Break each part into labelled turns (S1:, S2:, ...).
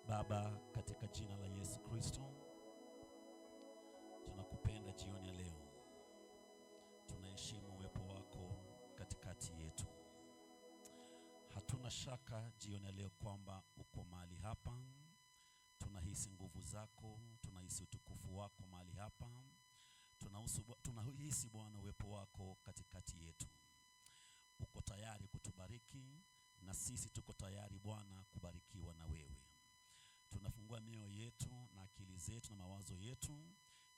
S1: Baba, katika jina la Yesu Kristo, tunakupenda jioni ya leo. Tunaheshimu uwepo wako katikati yetu. Hatuna shaka jioni ya leo kwamba uko mahali hapa. Tunahisi nguvu zako, tunahisi utukufu wako mahali hapa. Tunahisi Bwana uwepo wako katikati yetu. Uko tayari kutubariki na sisi tuko tayari Bwana kubarikiwa na wewe. Tunafungua mioyo yetu na akili zetu na mawazo yetu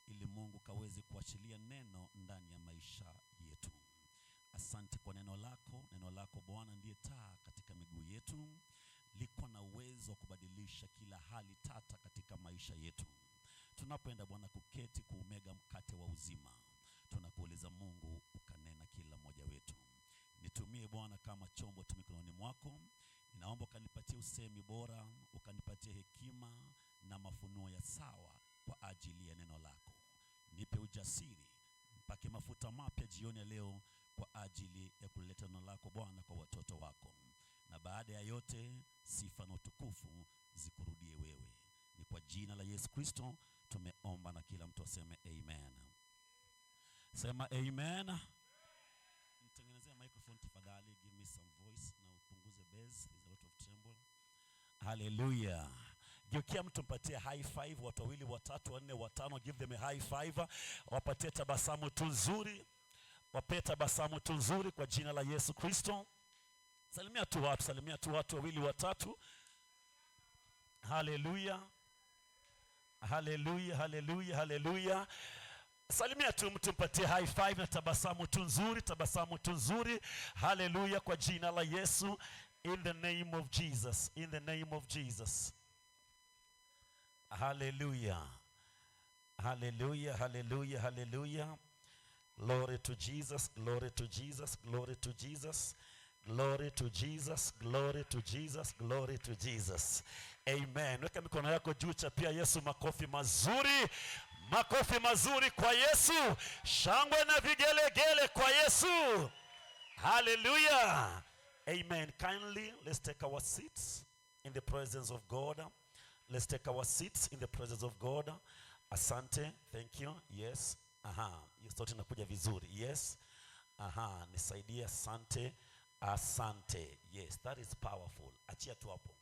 S1: ili Mungu kaweze kuachilia neno ndani ya maisha yetu. Asante kwa neno lako. Neno lako Bwana ndiye taa katika miguu yetu. Liko na uwezo wa kubadilisha kila hali tata katika maisha yetu. Tunapoenda Bwana kuketi kuumega mkate wa uzima, tunakuuliza Mungu ukanena kila mmoja wetu. Nitumie Bwana kama chombo mikononi mwako. Ninaomba ukanipatie usemi bora, ukanipatie hekima na mafunuo ya sawa kwa ajili ya neno lako. Nipe ujasiri, mpake mafuta mapya jioni ya leo kwa ajili ya kuleta neno lako Bwana kwa watoto wako. Na baada ya yote, sifa na utukufu zikurudie wewe. Ni kwa jina la Yesu Kristo tumeomba na kila mtu aseme amen. Sema amen. Mtengenezea microphone tafadhali, give me some voice na upunguze bass, there's a lot of tremble. Hallelujah. Geukia mtu mpatie high five, watu wawili, watatu, wanne, watano, give them a high five. Wapatie tabasamu tu nzuri. Wapatie tabasamu tu nzuri kwa jina la Yesu Kristo. Salimia tu watu wawili, watatu. Hallelujah. Hallelujah, hallelujah, hallelujah. Salimia tu mtu mpatie high five na tabasamu tu nzuri, tabasamu tu nzuri. Hallelujah kwa jina la Yesu. In the name of Jesus, in the name of Jesus. Hallelujah. Hallelujah, hallelujah, hallelujah. Glory to Jesus, glory to Jesus, glory to Jesus. Glory to Jesus, glory to Jesus, glory to Jesus. Amen. Weka mikono yako juu, chapia Yesu makofi mazuri. Makofi mazuri kwa Yesu. Shangwe na vigelegele kwa Yesu. Hallelujah. Amen. Kindly, let's take our seats in the presence of God. Let's take our seats in the presence of God. Asante. Thank you. Yes. Hiyo sauti inakuja vizuri. Yes. Nisaidie. Asante. Asante. Yes, that is powerful. Achia tu hapo.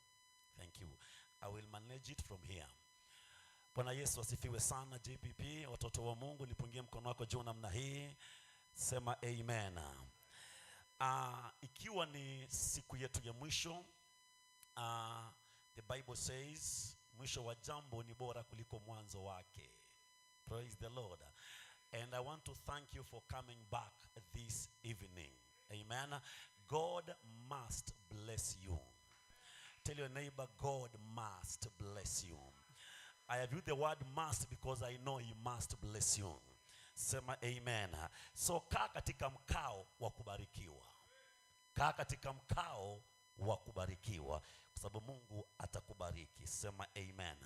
S1: Thank you. I will manage it from here. Bwana Yesu asifiwe sana. JPP, watoto wa Mungu, nipungie mkono wako juu namna hii. Sema amen. Ikiwa ni siku yetu ya mwisho, the Bible says, mwisho wa jambo ni bora kuliko mwanzo wake. Praise the Lord. And I want to thank you for coming back this evening. Amen. God must bless you. Tell your neighbor, God must bless you. I have used the word must because I know he must bless you. Sema amen. So kaa katika mkao wa kubarikiwa. Kaa katika mkao wa kubarikiwa kwa sababu Mungu atakubariki. Sema amen.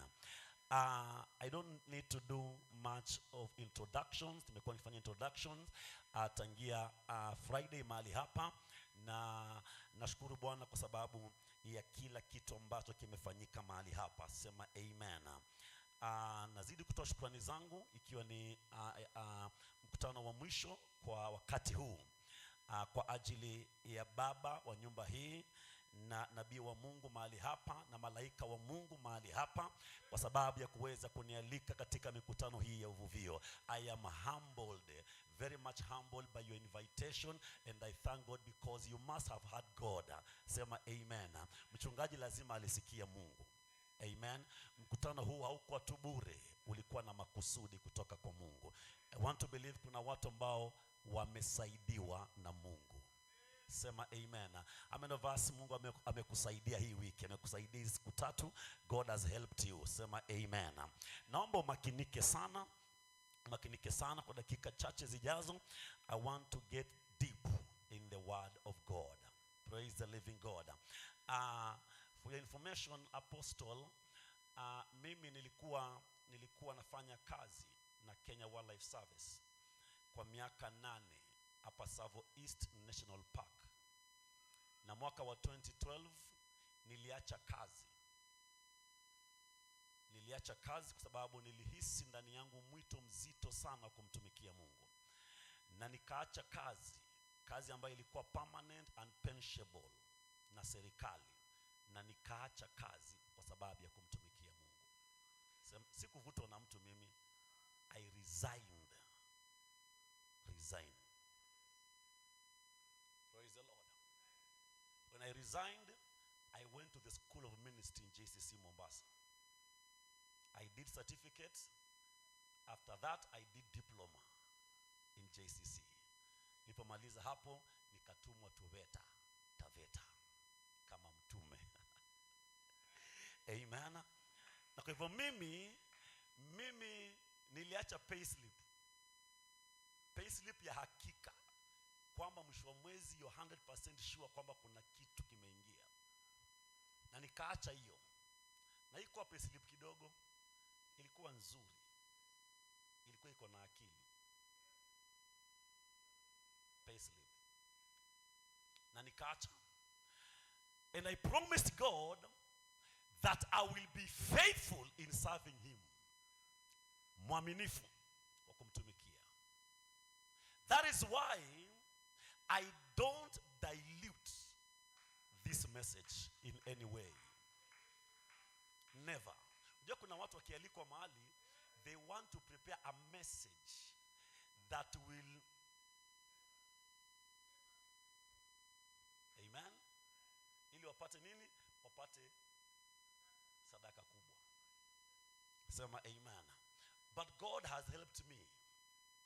S1: I don't need to do much of introductions. Tumekuwa nikifanya introductions tangia Friday mahali hapa, na nashukuru Bwana kwa sababu ya kila kitu ambacho kimefanyika mahali hapa. Sema amen. Nazidi kutoa shukrani zangu ikiwa ni mkutano wa mwisho kwa wakati huu, kwa ajili ya baba wa nyumba hii na nabii wa Mungu mahali hapa na malaika wa Mungu mahali hapa, kwa sababu ya kuweza kunialika katika mikutano hii ya uvuvio. I am humbled, very much humbled by your invitation, and I thank God because you must have heard God. Sema amen. Mchungaji lazima alisikia Mungu. Amen. Mkutano huu haukuwa tu bure, ulikuwa na makusudi kutoka kwa Mungu. I want to believe kuna watu ambao wamesaidiwa na Mungu. Sema amen. Amenovasi Mungu amekusaidia hii wiki, amekusaidia siku tatu. God has helped you. Sema amen. Naomba umakinike sana kwa dakika chache zijazo. I want to get deep in the word of God. Praise the living God. For your information, Apostle, mimi nilikuwa nafanya kazi na Kenya Wildlife Service kwa miaka 8 hapa Savo East National Park. Na mwaka wa 2012 niliacha kazi Niliacha kazi kwa sababu nilihisi ndani yangu mwito mzito sana kumtumikia Mungu, na nikaacha kazi ambayo ilikuwa permanent and pensionable na serikali, na nikaacha kazi kwa sababu ya kumtumikia Mungu. Sikuvutwa na mtu mimi. I resigned. Praise the Lord. When I resigned, I went to the School of Ministry in JCC Mombasa. I did certificate. After that, I did diploma in JCC. Nilipomaliza hapo, nikatumwa Taveta kama mtume. Amen. Na kwa hivyo mimi niliacha payslip ya hakika, kwamba mwisho wa mwezi you're 100% sure kwamba kuna kitu kimeingia, na nikaacha hiyo. Na iko payslip kidogo, ilikuwa nzuri, ilikuwa iko na akili payslip, na nikaacha. And I promised God that I will be faithful in serving him, mwaminifu wa kumtumikia. That is why I don't dilute this message in any way. Never. Unajua kuna watu wakialikwa mahali, they want to prepare a message that will, amen, ili wapate nini? Wapate sadaka kubwa. Sema amen. But God has helped me.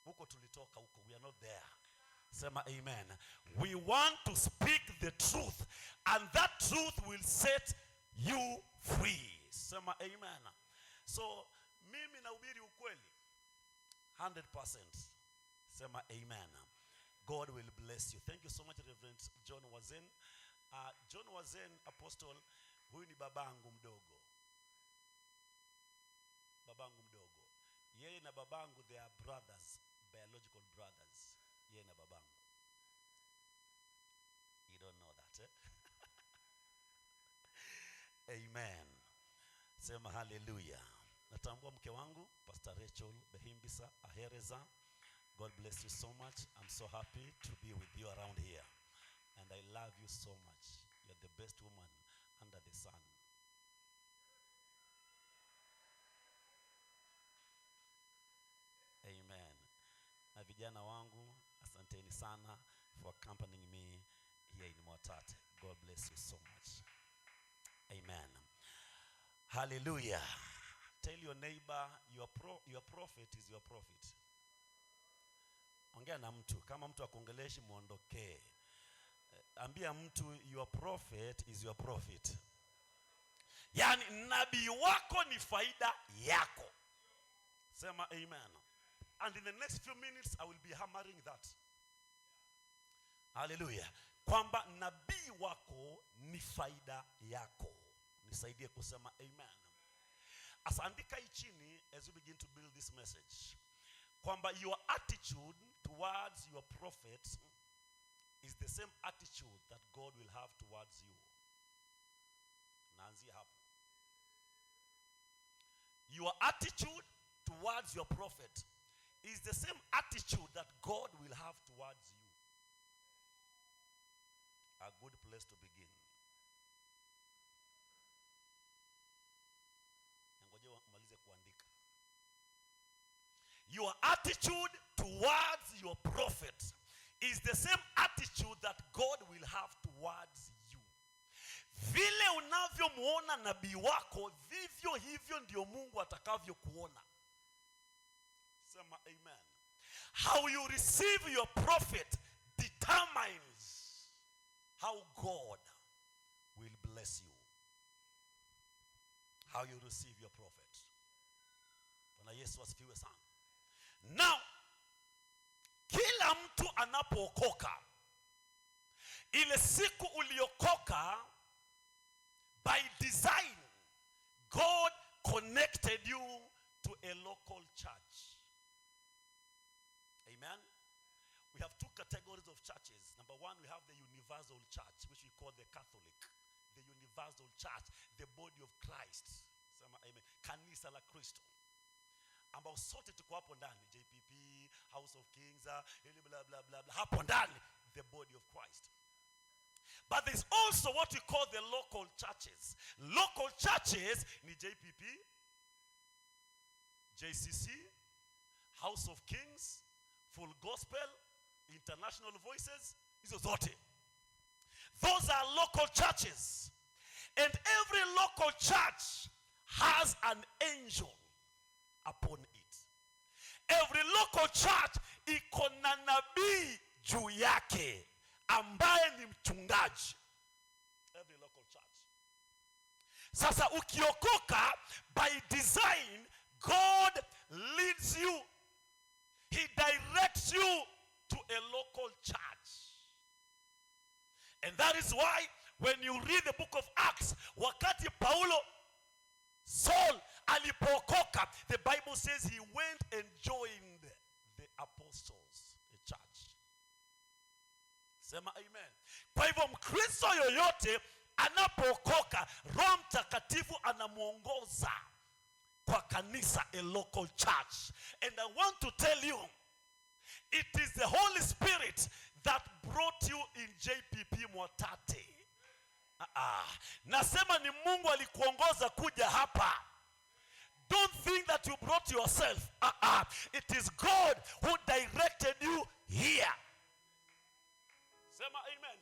S1: Huko tulitoka huko, we are not there. Sema amen. We want to speak the truth, and that truth will set you free. Sema amen. So mimi nahubiri ukweli 100%. Sema amen. God will bless you. Thank you so much, Reverend John Wazen. John Wazen, apostle, huyu ni babangu mdogo. Yeye na babangu, they are brothers, biological brothers. Yeye na babangu. You don't know that, eh? Amen. Sema hallelujah. Natambua mke wangu, Pastor Rachel Behimbisa Ahereza. God bless you so much. I'm so happy to be with you around here. And I love you so much. You're the best woman under the sun. Amen. Na vijana wangu, asanteni sana for accompanying me here in Mwatate. God bless you so much. Amen. Hallelujah. Tell your neighbor, your prophet is your prophet. Ongea na mtu, kama mtu akuongeleshi muondokee. Ambia mtu, your prophet is your prophet. Yani nabii wako ni faida yako. Sema amen. And in the next few minutes I will be hammering that. Hallelujah. Kwamba nabii wako ni faida yako. Nisaidie kusema amen. Asandika hii chini as we begin to build this message. Kwamba your attitude towards your prophet is the same attitude that God will have towards you. Naanzia hapo. Your attitude towards your prophet is the same attitude that God will have towards you. A good place to begin. Ngoja umalize kuandika. Your attitude towards your prophet is the same attitude that God will have towards you. Vile unavyomuona nabii wako, vivyo hivyo ndio Mungu atakavyokuona. Sema amen. How you receive your prophet determines how God will bless you. How you receive your prophet. Bwana Yesu asifiwe sana. Now, kila mtu anapookoka, ile siku uliokoka, by design, God connected you to a local church. Amen. We have two categories of churches. Number one, we have the universal church, which we call the Catholic. The universal church, the body of Christ. Sema amen. Kanisa la Kristo ambao sote tuko hapo ndani, JPP, House of Kings, ili bla bla bla bla, hapo ndani, the body of Christ. But there's also what we call the local churches. Local churches ni JPP, JCC, House of Kings, Full Gospel, International Voices, hizo zote. Those are local churches. And every local church has an angel upon it. Every local church iko na nabii juu yake ambaye ni mchungaji. Every local church. Sasa ukiokoka, by design, God leads you. He directs you to a local church. And that is why when you read the book of Acts, wakati Paulo, Saul alipookoka, the Bible says he went and joined the apostles, a church. Sema amen. Kwa hivyo Mkristo yoyote anapookoka, Roho Mtakatifu anamuongoza kwa kanisa, a local church. And I want to tell you, it is the Holy Spirit that brought you in JPP Mwatate. Nasema ni Mungu alikuongoza kuja hapa. Don't think that you brought yourself. It is God who directed you here. Sema amen.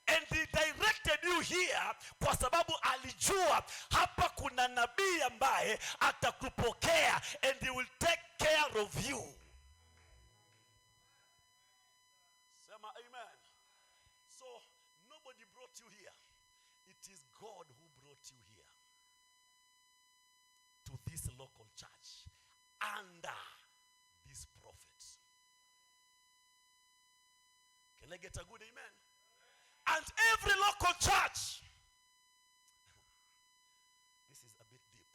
S1: And he directed you here kwa sababu alijua hapa kuna nabii ambaye atakupokea and he will take care of you. Sema amen. So nobody brought you here. It is God who brought you here to this local church under this prophet. Can I get a good amen? And every local church, this is a bit deep.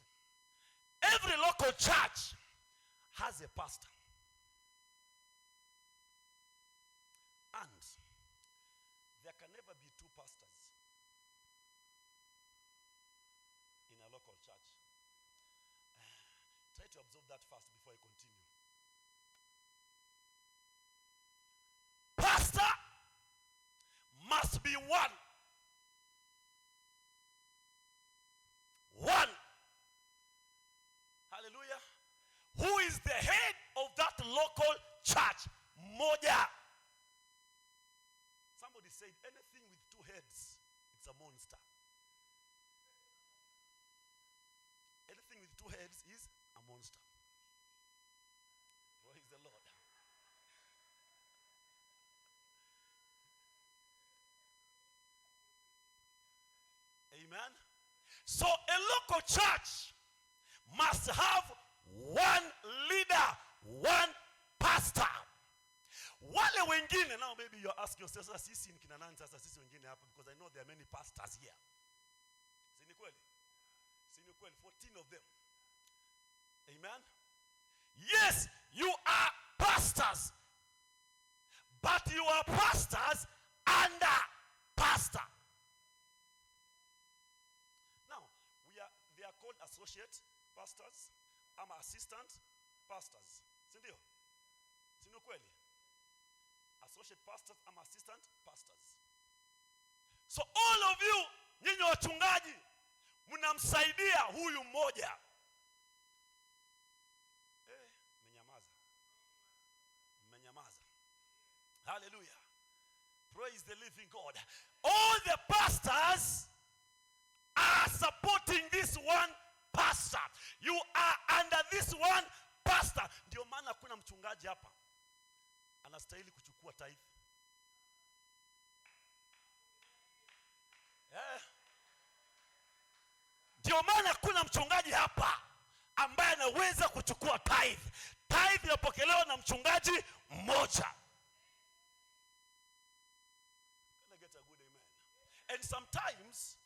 S1: Every local church has a pastor. And there can never be two pastors in a local church. Try to absorb that first before I continue. Pastor must be one. One. Hallelujah. Who is the head of that local church? Moja. Somebody said anything with two heads, it's a monster. Anything with two heads is a monster. Praise the Lord. Amen. So a local church must have one leader, one pastor. Wale wengine, now maybe you're asking yourself, sisi ni kina nani sasa sisi wengine hapa, because I know there are many pastors here. Si ni kweli? 14 of them. Amen. Yes, you are pastors. But you are pastors under pastor. Now, they are called associate pastors. I'm assistant pastors. Sindio? Sino kweli? Associate pastors, I'm assistant pastors. So all of you, nyinyi wachungaji, mnamsaidia huyu mmoja. Menyamaza. Hallelujah. Praise the living God. All the pastors are supporting this one pastor. You are under this one pastor. Ndio maana kuna mchungaji hapa anastahili kuchukua tithe. Ndio maana kuna mchungaji hapa ambaye anaweza kuchukua tithe. Tithe inapokelewa na mchungaji mmoja. Can I get a good amen? And sometimes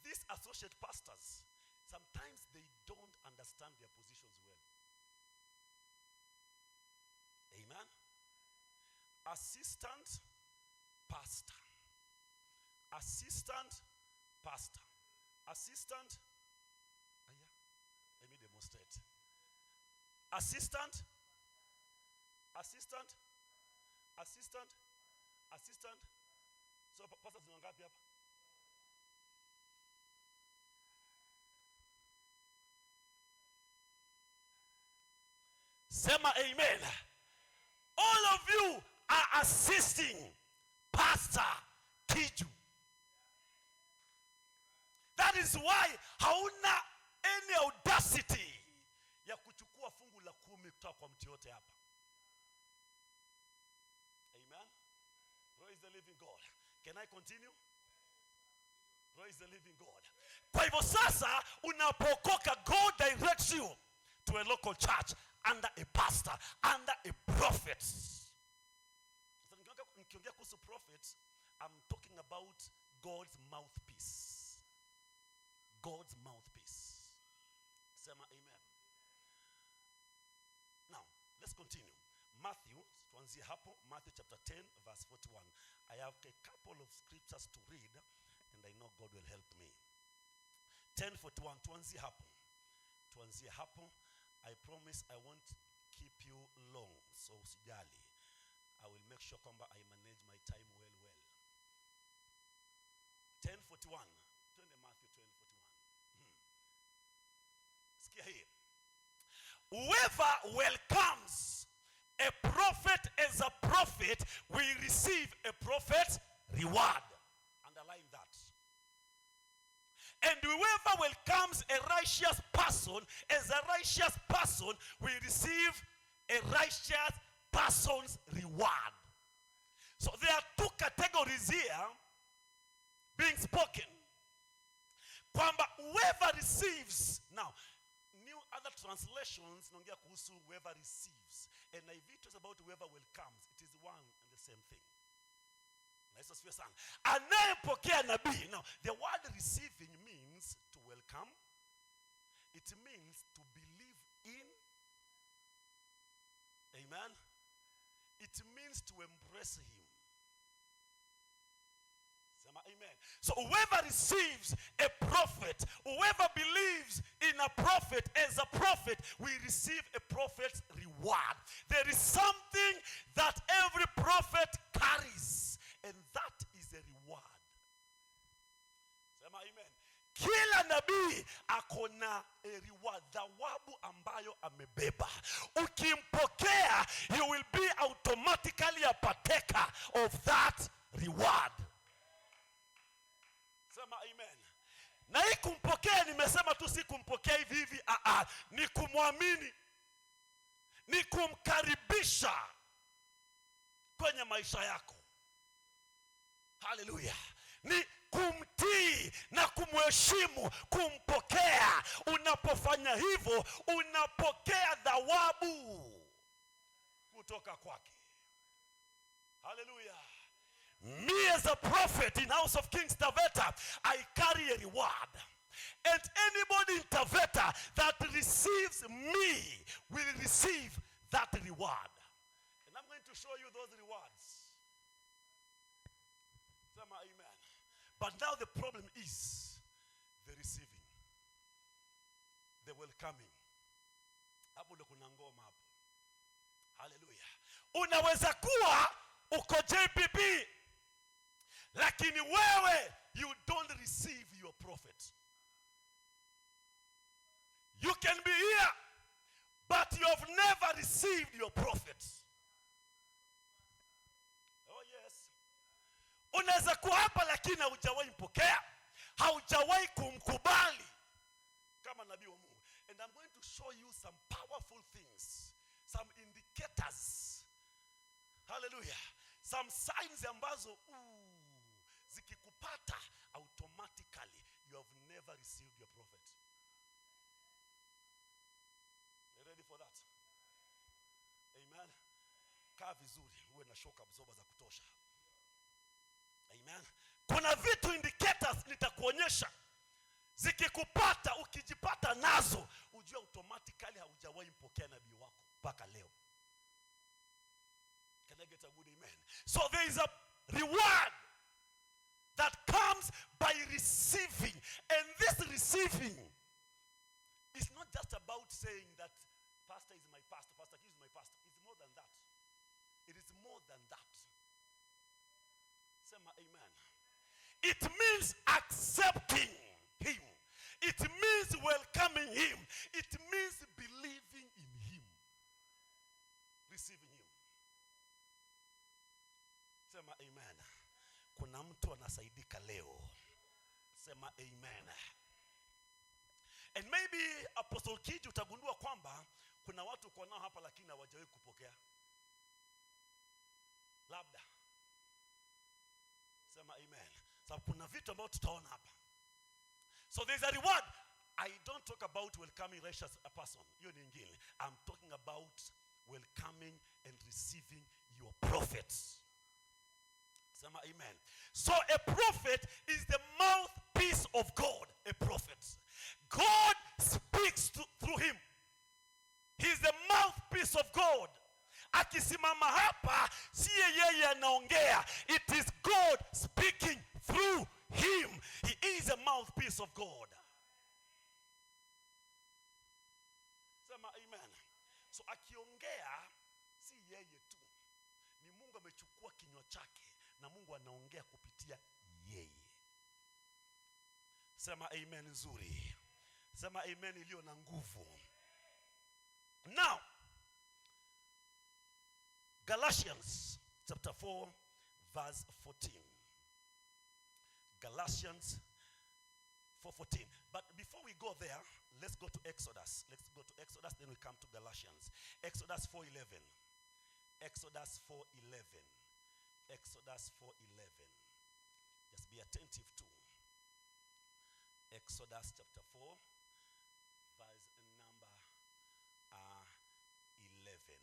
S1: these associate pastors, sometimes they don't understand their positions well. Amen. Assistant pastor. Assistant pastor. Assistant demonstrate. Assistant. Assistant. Assistant. Assistant. So pastors ni wangapi hapa? Sema amen. All of you are assisting Pastor Kiju. That is why hauna any audacity ya kuchukua fungu la 10 kutoka kwa mtu yote hapa. Amen. Praise the living God. Can I continue? Praise the living God. Kwa hivyo sasa unapokoka, God directs you to a local church under a pastor, under a prophet. So nikiongea kuhusu prophet, I'm talking about God's mouthpiece. God's mouthpiece. Sema amen. Now, let's continue. Matthew, tuanzie hapo, Matthew chapter 10 verse 41. I have a couple of scriptures to read and I know God will help me. 10:41, tuanzie hapo. Tuanzie hapo. I promise I won't keep you long, so usijali. I will make sure kwamba I manage my time well. 10:41. Twende Matthew 10:41. Sikia hii. Whoever welcomes a prophet as a prophet will receive a prophet's reward. Underline that. And whoever welcomes a righteous person as a righteous person will receive a righteous person's reward. So there are two categories here being spoken. Kwamba whoever receives. Now, new other translations naongea kuhusu whoever receives. And if it is about whoever welcomes, it is one and the same thing. Anayepokea nabii. Now, the word receiving means to welcome. It means to believe in. Amen. It means to embrace him. Amen. So whoever receives a prophet, whoever believes in a prophet as a prophet, will receive a prophet's reward. There is something that every prophet carries, and that is a reward. Sema amen. Kila nabii akona a reward, thawabu ambayo amebeba. Ukimpokea, you will be automatically a partaker of that reward. Sema amen. Na hii kumpokea, nimesema tu si kumpokea hivi hivi, ni kumwamini, ni kumkaribisha kwenye maisha yako. Hallelujah. Ni kumtii na kumheshimu, kumpokea. Unapofanya hivyo, unapokea thawabu kutoka kwake. Hallelujah. Me as a prophet in House of Kings Taveta, I carry a reward. And anybody in Taveta that receives me will receive that reward. And I'm going to show you those rewards. Amen. But now the problem is the receiving, the welcoming. Hapo ndo kuna ngoma hapo. Hallelujah. Unaweza kuwa uko JPP, lakini wewe, you don't receive your prophet. You can be here, but you have never received your prophet. Oh yes. Unaweza kuwa hapa lakini haujawahi mpokea, haujawahi kumkubali kama nabii wa Mungu. And I'm going to show you some powerful things, some indicators. Hallelujah. Some signs ambazo zikikupata, automatically you have never received your prophet. You ready for that? Amen. Kaa vizuri, uwe na shock absorber za kutosha. Amen. Kuna vitu indicators nitakuonyesha. Zikikupata, ukijipata nazo, ujue automatically haujawahi mpokea nabii wako mpaka leo. Can I get a good amen? So there is a reward that comes by receiving. And this receiving is not just about my pastor. Pastor Keith is my pastor. It's more than that. It is more than that. Say amen. It means accepting him. It means welcoming him. It means believing in him. Receiving him. Sema amen. Kuna mtu anasaidika leo. Sema amen. And maybe Apostle Kiji utagundua kwamba kuna watu kwa nao hapa lakini hawajawahi kupokea. Labda. Sema amen. Sababu kuna vitu ambavyo tutaona hapa. So there's a reward. I don't talk about welcoming righteous a person. Hiyo ni nyingine. I'm talking about welcoming and receiving your prophets. Sema amen. So a prophet is the mouthpiece of God. A prophet. God speaks through him. He's the mouthpiece of God. Akisimama hapa, siye yeye anaongea. It is God speaking through him. He is a mouthpiece of God. Sema amen. So akiongea, si yeye tu. Ni Mungu amechukua kinywa chake na Mungu anaongea kupitia yeye. Sema amen nzuri. Sema amen iliyo na nguvu. Now, Galatians chapter 4 verse 14. Galatians 4:14. But before we go there, let's go to Exodus. Let's go to Exodus, then we come to Galatians. Exodus 4:11. Exodus 4:11. Exodus 4:11. Just be attentive to Exodus chapter 4 verse number 11.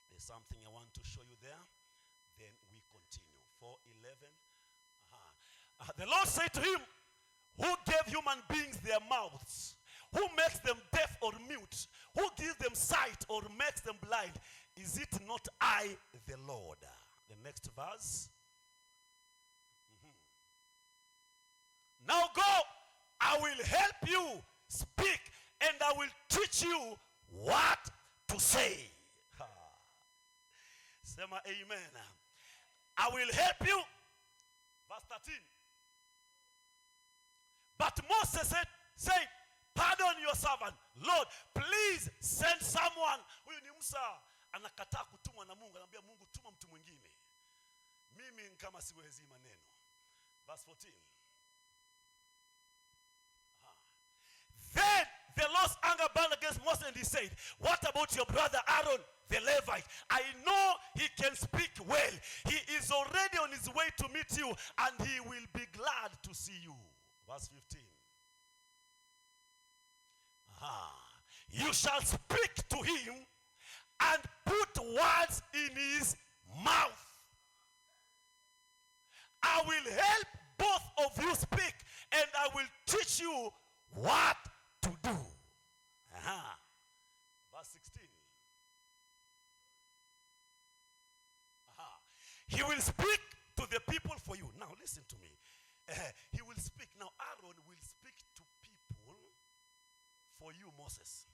S1: There's something I want to show you there. Then we continue. 4:11. The Lord said to him, who gave human beings their mouths? Who makes them deaf or mute? Who gives them sight or makes them blind? Is it not I, the Lord? The next verse. Now go, I will help you speak, and I will teach you what to say. Sema amen. I will help you. Verse 13. But Moses said, pardon your servant. Lord, please send someone. Huyu ni Musa anakataa kutumwa na Mungu. Anamwambia Mungu, tuma mtu mwingine. Mimi kama siwezi maneno. Verse 14. Then the Lord's anger burned against Moses, and he said, what about your brother Aaron, the Levite? I know he can speak well. He is already on his way to meet you, and he will be glad to see you. Verse 15. You shall speak to him and put words in his mouth. I will help both of you speak, and I will teach you what to do. Verse 16. He will speak to the people for you. Now listen to me. He will speak. Now Aaron will speak to people for you, Moses.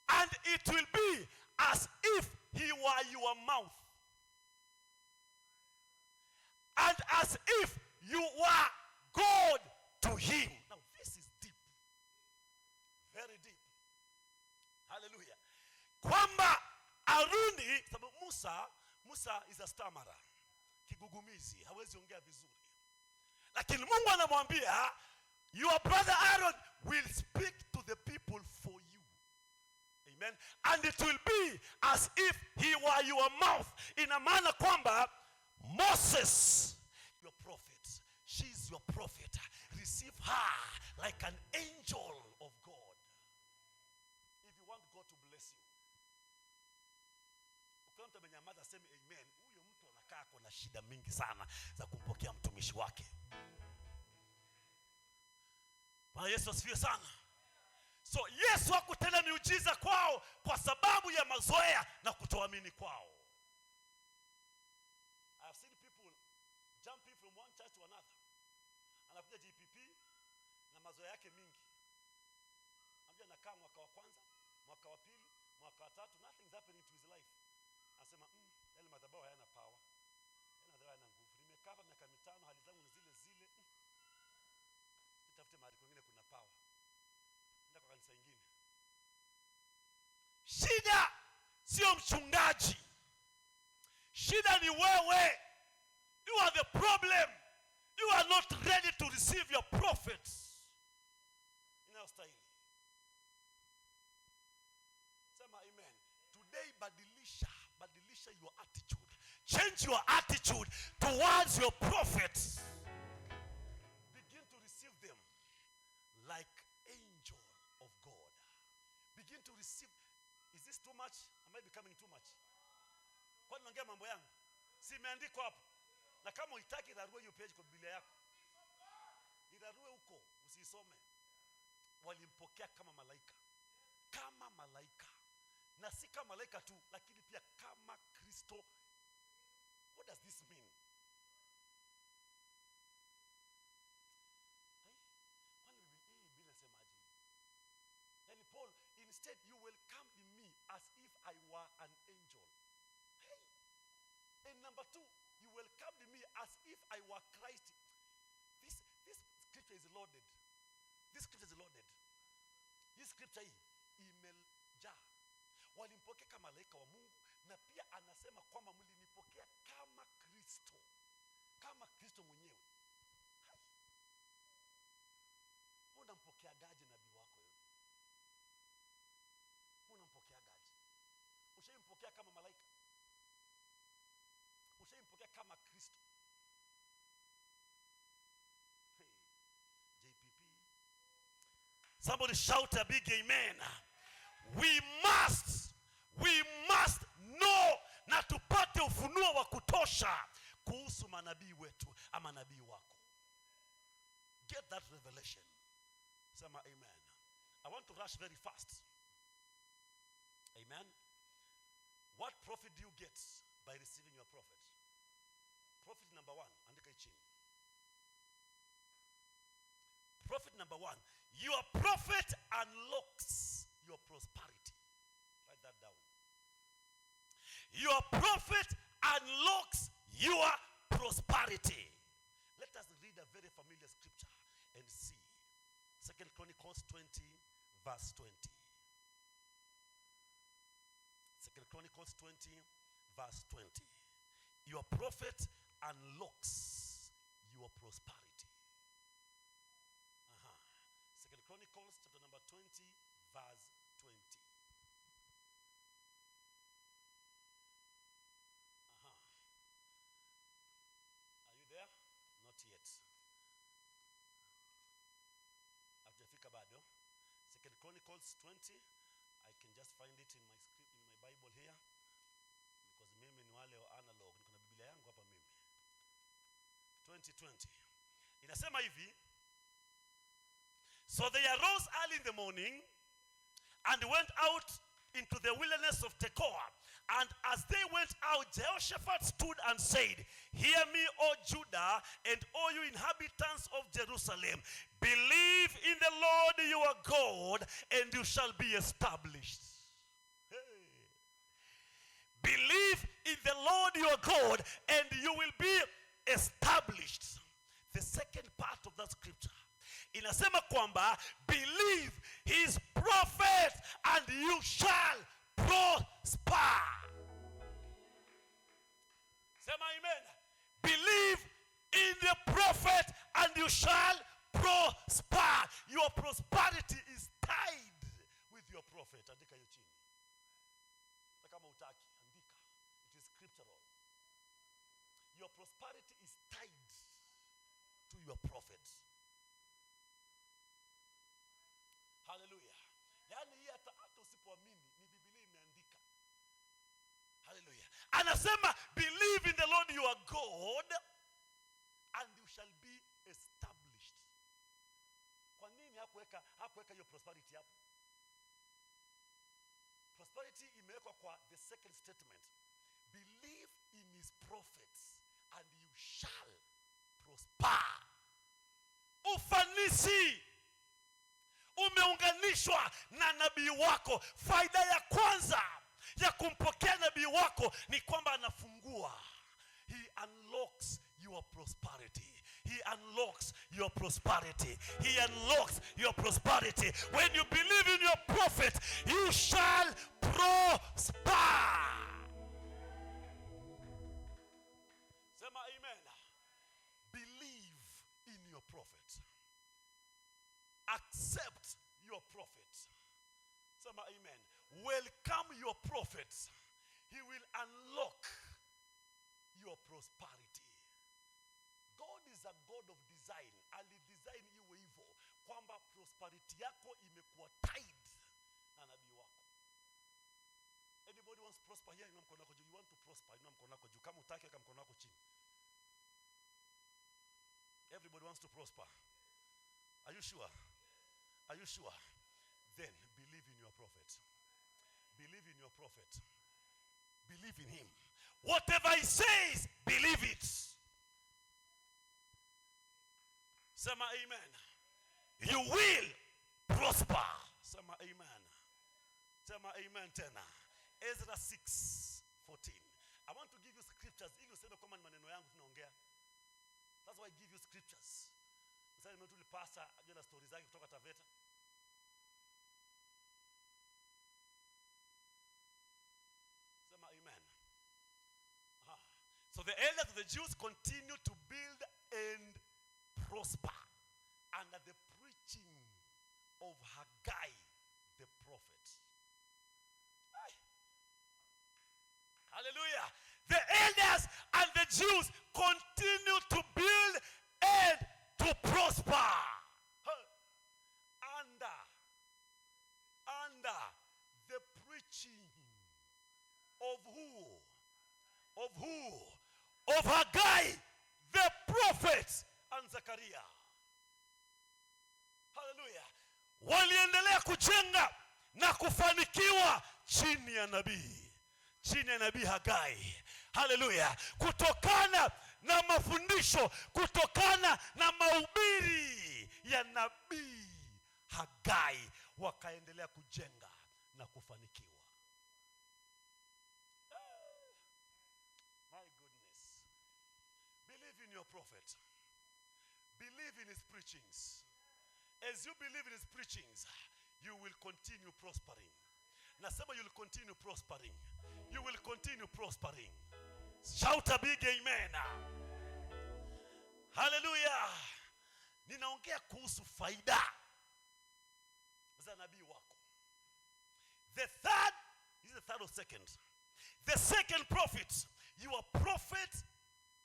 S1: And it will be as if he were your mouth. And as if you were God to him. Now this is deep. Very deep. Hallelujah. Kwamba Aruni, sababu Musa is a stammerer. Kigugumizi, hawezi ongea vizuri. Lakini Mungu anamwambia, your brother Aaron will speak to the people for you. Amen. And it will be as if he were your mouth. Ina maana kwamba Moses, your prophet, she's your prophet. Receive her like an angel of God. If you want God to bless you. Ukiona mtu amenyamaza sema amen. Huyo mtu anakaa kuna shida mingi sana za kumpokea mtumishi wake. Bwana Yesu asifiwe sana. So Yesu hakutenda miujiza kwao kwa sababu ya mazoea na kutoamini kwao. I have seen people jumping from one church to another. Anakuja GPP na mazoea yake mingi. Anambia nakaa mwaka wa kwanza, unasema yale madhabahu hayana power, yale madhabahu hayana nguvu, nimekaa hapa miaka 5 hali zangu ni zile zile, nitafute mahali kwingine kuna power, nenda kwa kanisa lingine. Shida sio mchungaji, shida ni wewe. You are the problem. You are not ready to receive your prophets inayostahili. Sema amen. Today badilisha your attitude. Change your attitude towards your prophets. Begin to receive them like angel of God. Begin to receive. Is this too much? Am I becoming too much? Kwa nini naongea mambo yangu? Si imeandikwa hapo. Na kama uitaki irarue hiyo page kwa Biblia yako. Irarue huko, usisome. Walimpokea kama malaika. Kama malaika. Na si kama malaika tu, lakini pia kama Kristo. What does this mean? Kwani Biblia inasemaje? Yani Paul, instead you will come to me as if I were an angel. Hey. And number 2, you will come to me as if I were Christ. This scripture is loaded. This scripture is loaded. This scripture hii imejaa. Walimpokea kama malaika wa Mungu, na pia anasema kwamba mlinipokea kama Kristo. Kama Kristo mwenyewe. Unampokea gaje nabii wako wewe? Unampokea gaje? Ushampokea kama malaika? Ushampokea kama Kristo? Hey, JPP. Somebody shout a big amen. We must know na tupate ufunuo wa kutosha kuhusu manabii wetu ama nabii wako. Get that revelation. Sema amen. I want to rush very fast. Amen. What profit do you get by receiving your prophet? Profit number 1, andika chini. Profit number 1, your prophet unlocks your prosperity. Write that down. Your prophet unlocks your prosperity. Let us read a very familiar scripture and see. 2 Chronicles 20 verse 20. 2 Chronicles 20 verse 20. Your prophet unlocks your prosperity. 2 Chronicles chapter number 20 verse 20. Are you there? Not yet. Hatujafika bado. 2 Chronicles 20. I can just find it in my script, in my Bible here, because mimi ni wale wa analog, niko na Biblia yangu hapa mimi. 20:20 inasema hivi: so they arose early in the morning and went out into the wilderness of Tekoa, and as they went out, Jehoshaphat stood and said, hear me, O Judah, and all you inhabitants of Jerusalem. Believe in the Lord your God, and you shall be established. Hey. Believe in the Lord your God, and you will be established. The second part of that scripture inasema kwamba believe his prophet and you shall prosper. Sema amen. Believe in the prophet and you shall prosper. Your prosperity is tied with your prophet. Andika hiyo chini. Kama utaki, andika. It is scriptural. Your prosperity is tied to your prophet. Hallelujah. Yaani hii hata usipoamini ni Biblia imeandika. Hallelujah. Anasema believe in the Lord your God and you shall be established. Kwa nini hakuweka hiyo prosperity hapo? Prosperity imewekwa kwa the second statement. Believe in his prophets and you shall prosper. Ufanisi umeunganishwa na nabii wako. Faida ya kwanza ya kumpokea nabii wako ni kwamba anafungua. He unlocks your prosperity. He unlocks your prosperity. He unlocks your prosperity. When you believe in your prophet, you shall prosper. Sema amen. Believe in your prophet. Accept your prophet. Sema amen. Welcome your prophet. He will unlock your prosperity. God is a God of design. Alidesign iwe hivyo kwamba prosperity yako imekuwa tied na nabii wako. Anybody wants to prosper here? Inua mkono wako juu. You want to prosper? Inua mkono wako juu. Kama utaki weka mkono wako chini. Everybody wants to prosper. Are you sure? Are you sure? Then believe in your prophet. Believe in your prophet. Believe in him. Whatever he says, believe it. Sema amen. You will prosper. Sema amen. Sema amen tena. Ezra 6:14. I want to give you scriptures ili useme kama ni maneno yangu tunaongea. That's why I give you scriptures. Sasa nimetulipasa ajenda stories zake kutoka Taveta. Sema amen. So the elders of the Jews continued to build and prosper under the preaching of Haggai the prophet. Aye. Hallelujah. The elders and the Jews continued to build and to prosper under the preaching of who? Of who? Of Haggai the prophet and Zechariah. Hallelujah. Waliendelea kujenga na kufanikiwa chini ya nabii. Chini ya nabii Haggai. Hallelujah. Kutokana na mafundisho, kutokana na mahubiri ya nabii Haggai, wakaendelea kujenga na kufanikiwa. My goodness. Believe in your prophet. Believe in his preachings. As you believe in his preachings, you will continue prospering. Nasema you will continue prospering. You will continue prospering. Shout a big amen. Hallelujah. Ninaongea kuhusu faida za nabii wako. The third, is the third or second? The second prophet, your prophet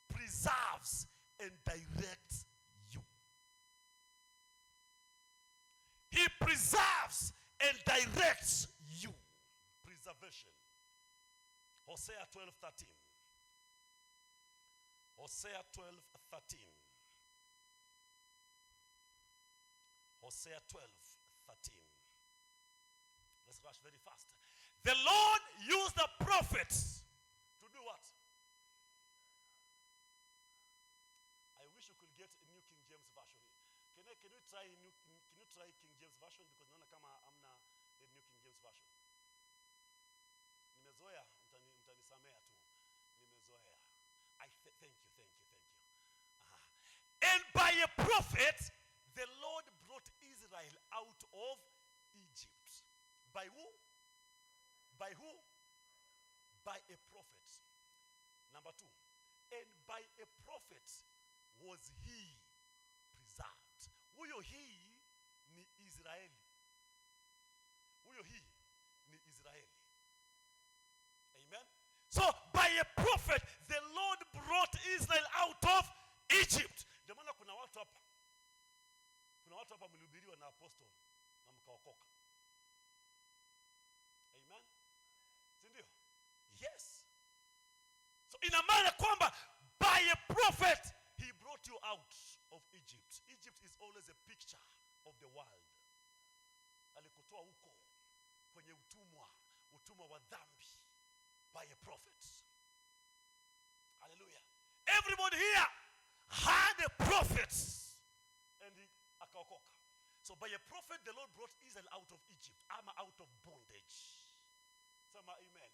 S1: preserves and directs you. He preserves and directs you. Preservation. Hosea 12:13. Hosea 12:13. Hosea 12:13. Let's rush very fast. The Lord used the prophets to do what? I wish you could get a New King James Version. Can you try King James Version, because naona kama amna the New King James Version. Nimezoea, mtanisamea tu. Nimezoea. Thank you. And by a prophet, the Lord brought Israel out of Egypt. By who? By who? By a prophet. Number 2. And by a prophet was he preserved. Huyo hii ni Israeli. Huyo hii ni Israeli. Amen. So by a prophet, the Lord brought Israel out of Egypt. Ndio maana kuna watu hapa. Kuna watu hapa mlihubiriwa na apostle na mkaokoka. Amen. Si ndio? Yes. So ina maana kwamba by a prophet he brought you out of Egypt. Egypt is always a picture of the world. Alikutoa huko kwenye utumwa wa dhambi by a prophet. Hallelujah. Everybody here had a prophet and he akaokoka. So by a prophet the Lord brought Israel out of Egypt, out of bondage. Sema amen.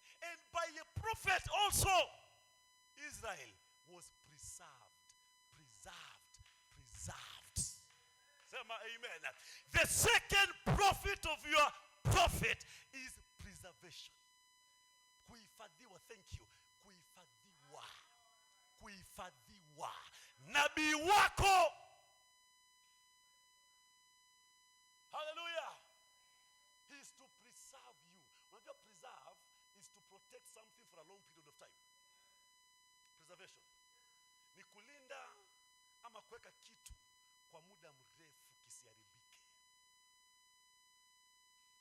S1: also Israel was preserved. Say amen. The second profit of your prophet is preservation. Kuhifadhiwa, thank you. Kuhifadhiwa. Nabii wako. Hallelujah. He is to preserve you. When you preserve is to protect something for a long period of time. Preservation ni kulinda ama kuweka kitu kwa muda mrefu kisiharibike.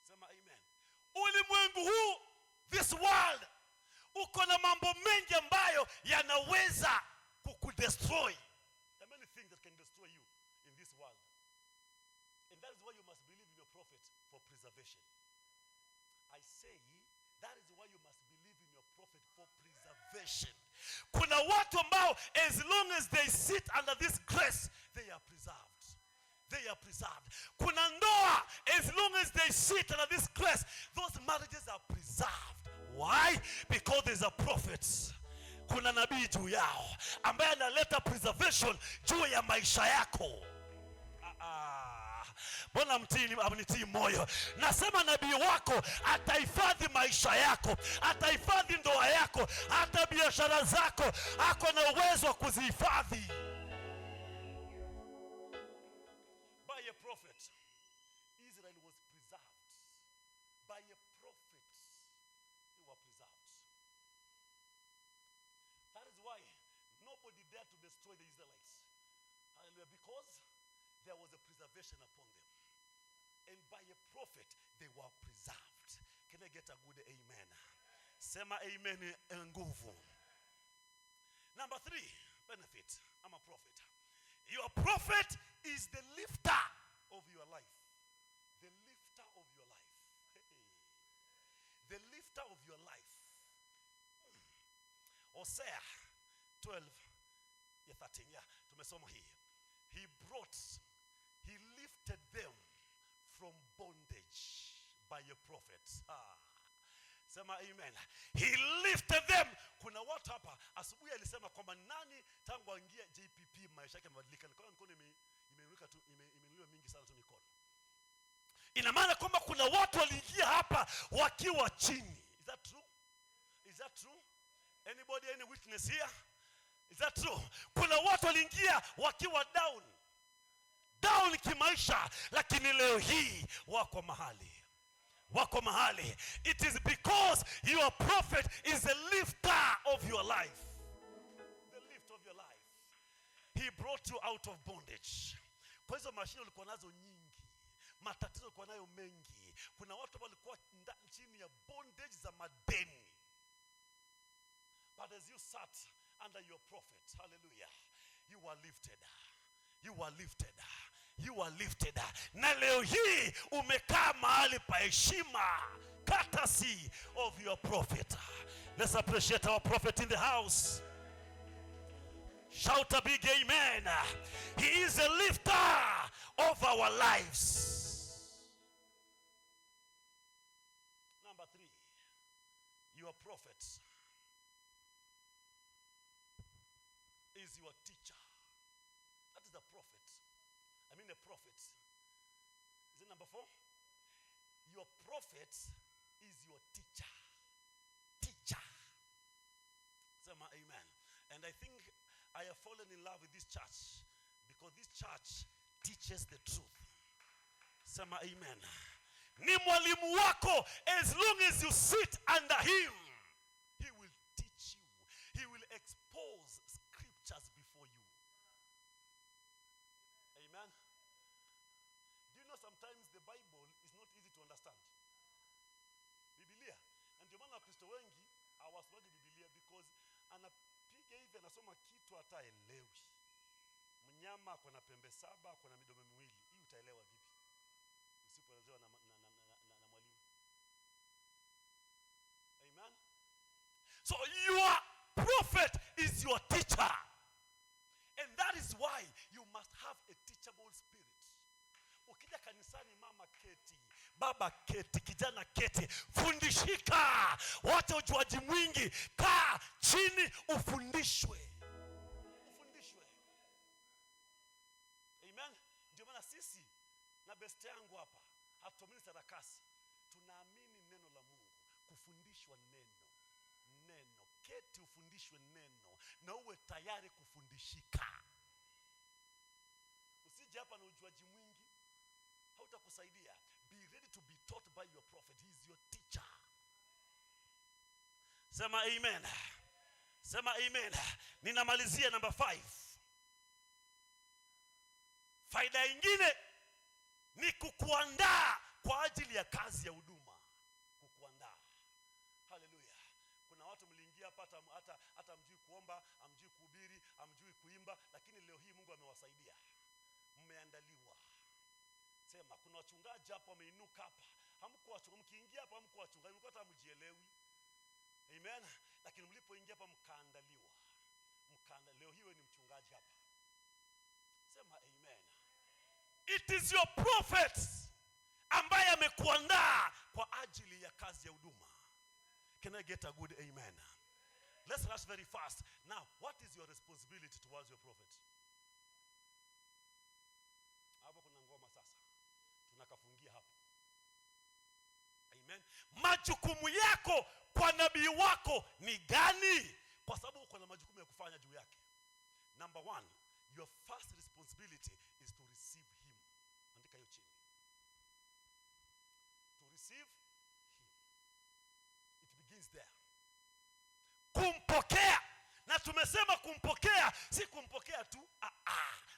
S1: Sema amen. Ulimwengu huu, this world, uko na mambo mengi ambayo yanaweza kukudestroy. There are many things that can destroy you in this world. And that is why you must believe in your prophet for preservation. I say, that is why you must believe in your prophet for preservation. Kuna watu ambao, as long as they sit under this grace, they are preserved. Kuna ndoa, as long as they sit under this grace, those marriages are preserved. Why? Because there's a prophet. Kuna nabii juu yao ambaye analeta preservation juu ya maisha yako. Mbona mnitii moyo? Nasema nabii wako atahifadhi maisha yako, atahifadhi ndoa yako, hata biashara zako, ako na uwezo wa kuzihifadhi. By a prophet, Israel was preserved. By a prophet, they were preserved. That is why nobody dared to destroy the Israelites. Hallelujah. Because there was a preservation upon them. And by a prophet, they were preserved. Can I get a good amen? Sema amen nguvu. Number 3, benefit. I'm a prophet. Your prophet is the lifter of your life. The lifter of your life. Hey. The lifter of your life. Hosea 12:13. Yeah, tumesoma hii. He lifted them from bondage by a prophet. Sema amen. He lifted them. Kuna watu hapa asubuhi alisema kwamba nani tangu aingia JPP maisha yake yamebadilika. Nikaona mikono imeinuka tu, imeinuliwa mingi sana tu mikono. Ina maana kwamba kuna watu waliingia hapa wakiwa chini. Is that true? Is that true? Anybody, any witness here? Is that true? Kuna watu waliingia wakiwa down kimaisha, lakini leo hii wako mahali. It is because your prophet is the lifter of your life. The lift of your life. He brought you out of bondage. Kwa hizo mashine ulikuwa nazo nyingi, matatizo ulikuwa nayo mengi. Kuna watu walikuwa chini ya bondage za madeni. But as you sat under your prophet, hallelujah, you were lifted. Na leo hii umekaa mahali pa heshima, courtesy of your prophet. Let's appreciate our prophet in the house. Shout a big amen. He is a lifter of our lives. Number 3, your prophet is your teacher. That is the prophet. A prophet. Is it number 4? Your prophet is your teacher. Sema amen. And I think I have fallen in love with this church because this church teaches the truth. Sema amen. Ni mwalimu wako. As long as you sit under him, he will teach you. He will expose scriptures before you. Amen. Sometimes the Bible is not easy to understand. Biblia. And ndio maana Wakristo wengi hawasomagi Biblia because anapiga hivi anasoma kitu hataelewi. Mnyama ako na pembe 7, ako na midomo miwili. Hii utaelewa vipi? Usipoelezewa na mwalimu. Amen. So your prophet is your teacher. And that is why you must have a teachable spirit. Ukija kanisani, mama keti, baba keti, kijana keti, fundishika, wacha ujuaji mwingi, kaa chini ufundishwe. Amen. Ndio maana sisi na best yangu hapa hatuamini sarakasi, tunaamini neno la Mungu, kufundishwa neno. Keti ufundishwe neno na uwe tayari kufundishika. Usije hapa na ujuaji mwingi, hautakusaidia. Be ready to be taught by your prophet. He is your teacher. Sema amen. Sema amen. Ninamalizia number 5. Faida nyingine ni kukuandaa kwa ajili ya kazi ya huduma. Kukuandaa. Hallelujah. Kuna watu mliingia hapa hata mjui kuomba, amjui kuhubiri, amjui kuimba, lakini leo hii Mungu amewasaidia. Mmeandaliwa. Sema kuna wachungaji hapa wameinuka hapa. Hamkuwa wachungaji, mkiingia hapa hamkuwa wachungaji, mlikuwa hata mjielewi. Amen. Lakini mlipoingia hapa mkaandaliwa. Leo hii wewe ni mchungaji hapa. Sema amen. It is your prophet ambaye amekuandaa kwa ajili ya kazi ya huduma. Can I get a good amen? Let's rush very fast. Now, what is your responsibility towards your prophet? Hapo kuna ngoma sasa. Tunakafungia hapo. Amen. Majukumu yako kwa nabii wako ni gani? Kwa sababu uko na majukumu ya kufanya juu yake. Number 1, your first responsibility is to receive him. Andika hiyo chini. To receive him. It begins there. Kumpokea. Na tumesema kumpokea si kumpokea tu,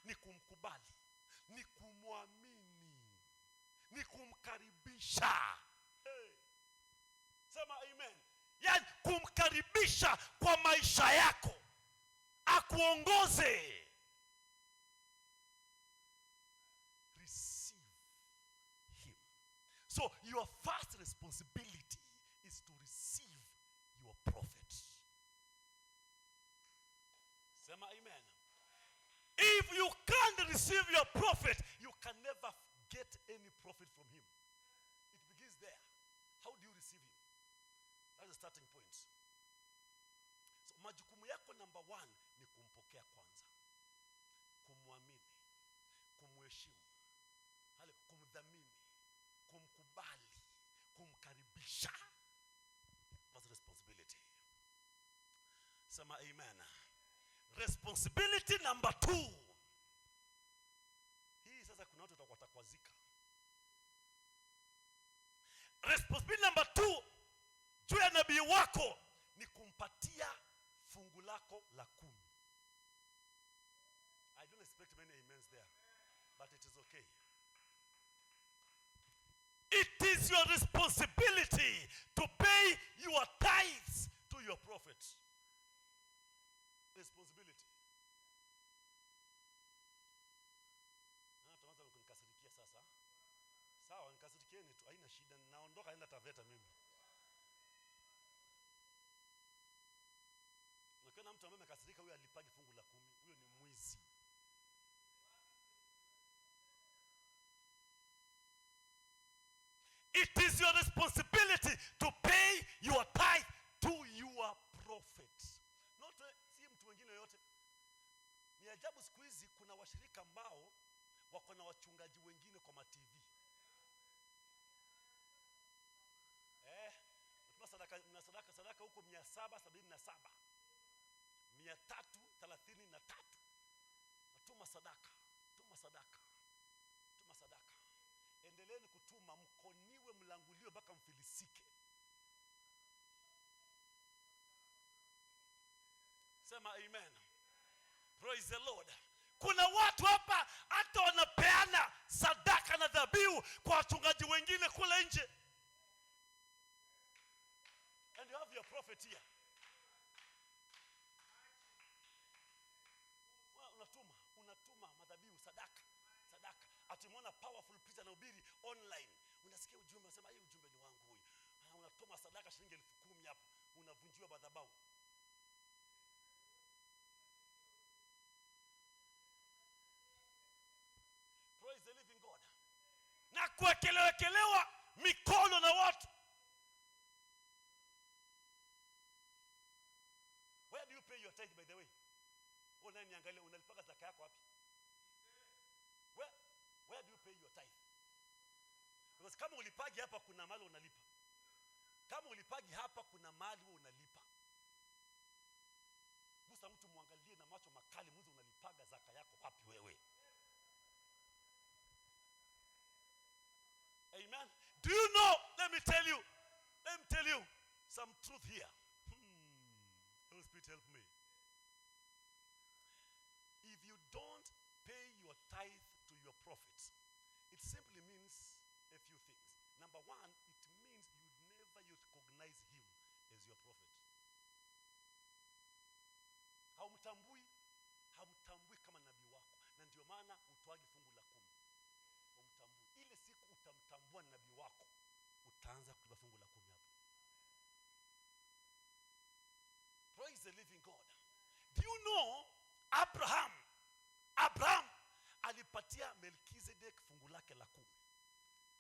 S1: ni kumkubali, ni kumwamini, ni kumkaribisha. Hey. Sema amen. Yaani kumkaribisha kwa maisha yako, akuongoze. Receive him. So your first responsibility is to receive your prophet. Sema amen. If you can't receive your prophet, you can never get any profit from him. It begins there. How do you receive him? That's the starting point. So majukumu yako number 1 ni kumpokea kwanza, kumwamini, kumheshimu, kumdhamini, kumkubali, kumkaribisha. That's responsibility. Sema amen. Responsibility number 2. Hii sasa kuna watu watakwazika. Responsibility number 2 juu ya nabii wako ni kumpatia fungu lako la 10. I don't expect many amens there, but it is okay. It is your responsibility to pay your tithes to your prophet. Responsibility. Tuanza kunikasirikia sasa. Sawa, nikasirikieni tu, haina shida. Naondoka naenda Taveta mimi. Ukiona mtu ambaye amekasirika, huyo alipagi fungu la 10, huyo ni mwizi. It is your responsibility to pay your tithe to your prophet. Not si mtu mwingine yote. Ni ajabu siku hizi kuna washirika ambao wako na wachungaji wengine kwa ma-TV. Sadaka huko 777. 333. Tuma sadaka. Endeleeni kutuma, mkoniwe, mlanguliwe mpaka mfilisike. Sema amen. Praise the Lord. Kuna watu hapa hata wanapeana sadaka na dhabihu kwa wachungaji wengine kule nje. And you have your prophet here. Unatuma madhabihu, sadaka. Atimwona powerful preacher anahubiri online. Unasikia ujumbe, unasema hii ujumbe ni wangu huyu. Unatuma sadaka shilingi 10,000 hapo. Unavunjiwa madhabahu. Praise the living God. Na kuwekelewa mikono na watu. your tithe, by the way? Wewe niangalia unalipaka zaka yako wapi? Where do you pay your tithe? Because kama ulipagi hapa kuna mali unalipa. Kama ulipagi hapa kuna mali wewe unalipa. Gusa mtu muangalie na macho makali, mwizi unalipaga zaka yako wapi wewe? Amen. Do you know, let me tell you some truth here. Holy Spirit, help me. If you don't pay your tithe to your prophet, it simply means a few things. Number one, it means you never recognize him as your prophet. Hamtambui kama nabii wako. Na ndio maana utoaji fungu la 10. Hamtambui. Ile siku utamtambua nabii wako, utaanza kutoa fungu la 10 hapo. Praise the living God. Do you know Abraham alipatia Melchizedek fungu lake la 10.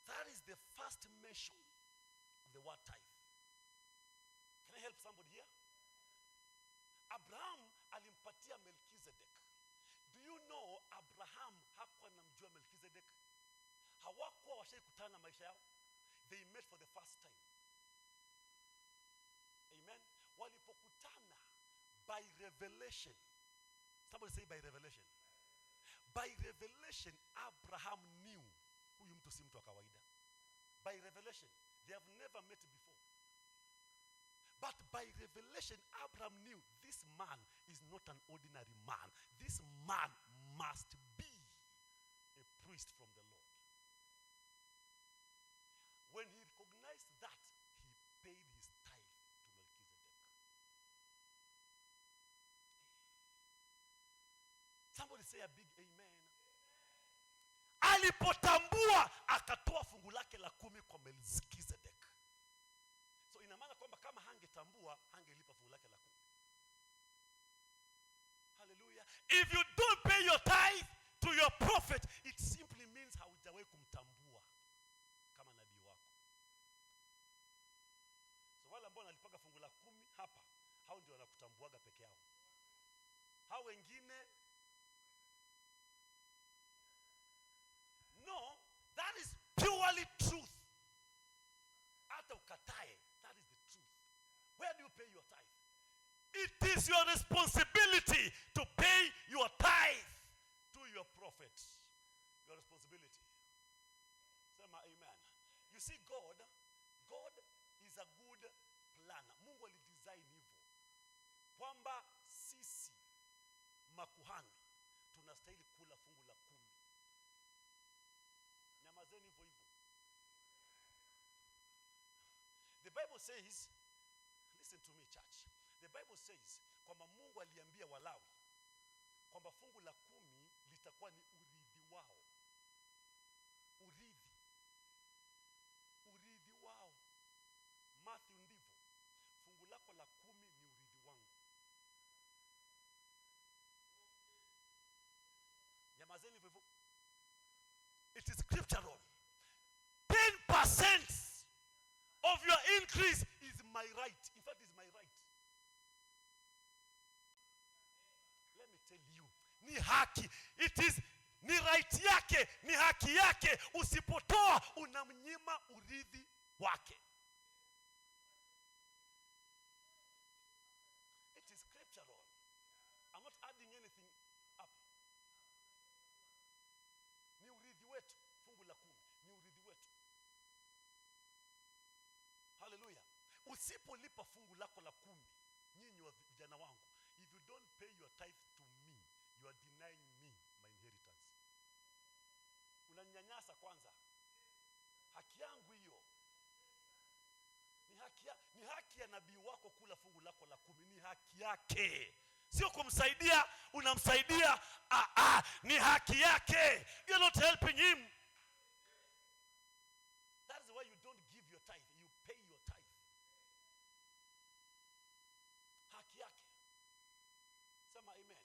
S1: That is the first mention of the word tithe. Can I help somebody here? Abraham alimpatia Melchizedek. Do you know Abraham hakuwa anamjua Melchizedek? Hawakuwa washaikutana maisha yao. They met for the first time. Amen. Walipokutana by revelation. Somebody say by revelation. By revelation, Abraham knew huyu mtu si mtu wa kawaida. By revelation, they have never met before. But by revelation, Abraham knew this man is not an ordinary man. This man must be a priest from the Lord. When he recognized that, he paid his tithe to Melchizedek. Somebody say a big amen. Alipotambua akatoa fungu lake la 10 kwa Melchizedek. So ina maana kwamba kama hangetambua hangelipa fungu lake la 10. Hallelujah. If you don't pay your tithe to your prophet, it simply means haujawahi kumtambua kama nabii wako. So wale ambao wanalipaga fungu la 10 hapa, hao ndio wanakutambuaga peke yao. Hao wengine no, that is purely truth. Hata ukatae, that is the truth. Where do you pay your tithe? It is your responsibility to pay your tithe to your prophet. Your responsibility. Say my amen. You see, God is a good planner. Mungu alidesign hivyo kwamba sisi makuhani tunastahili kula fungu la 10. Nyamazeni hivyo hivyo. The Bible says, listen to me church. The Bible says kwamba Mungu aliambia Walawi kwamba fungu la 10 litakuwa ni urithi wao. Urithi wao. Matthew ndivyo. Fungu lako la 10 ni urithi wangu. Nyamazeni hivyo hivyo. It is scriptural. 10% of your increase is my right. In fact, it's my right. Let me tell you. Ni haki. Ni right yake. Ni haki yake. Usipotoa unamnyima urithi wake. It is scriptural. I'm not adding anything up. Ni urithi wetu. Fungu la 10. Ni urithi wetu. Hallelujah. Usipolipa fungu lako la 10, nyinyi wa vijana wangu, if you don't pay your tithe to me, you are denying me my inheritance. Unanyanyasa kwanza. Haki yangu hiyo. Ni haki ya nabii wako kula fungu lako la 10. Ni haki yake. Sio kumsaidia, unamsaidia. Ni haki yake. You're not helping him. That's why you don't give your tithe. You pay your tithe. Haki yake. Sema amen.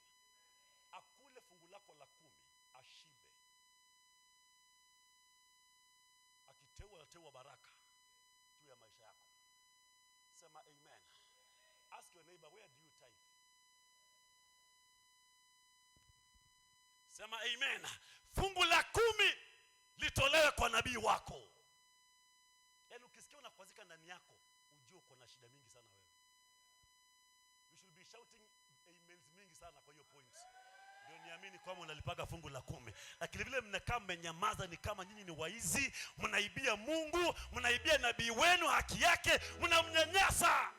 S1: Akule fungu lako la 10, ashibe. Akiteua baraka juu ya maisha yako. Sema amen. Ask your neighbor, where do you tithe? Sema amen. Fungu la 10 litolewe kwa nabii wako. Yaani ukisikia unakwazika ndani yako, ujue uko na shida mingi sana wewe. You should be shouting amens mingi sana kwa hiyo point. Ndio niamini kwamba unalipaga fungu la 10. Lakini vile mnakaa mmenyamaza ni kama nyinyi ni waizi, mnaibia Mungu, mnaibia nabii wenu haki yake, mnamnyanyasa.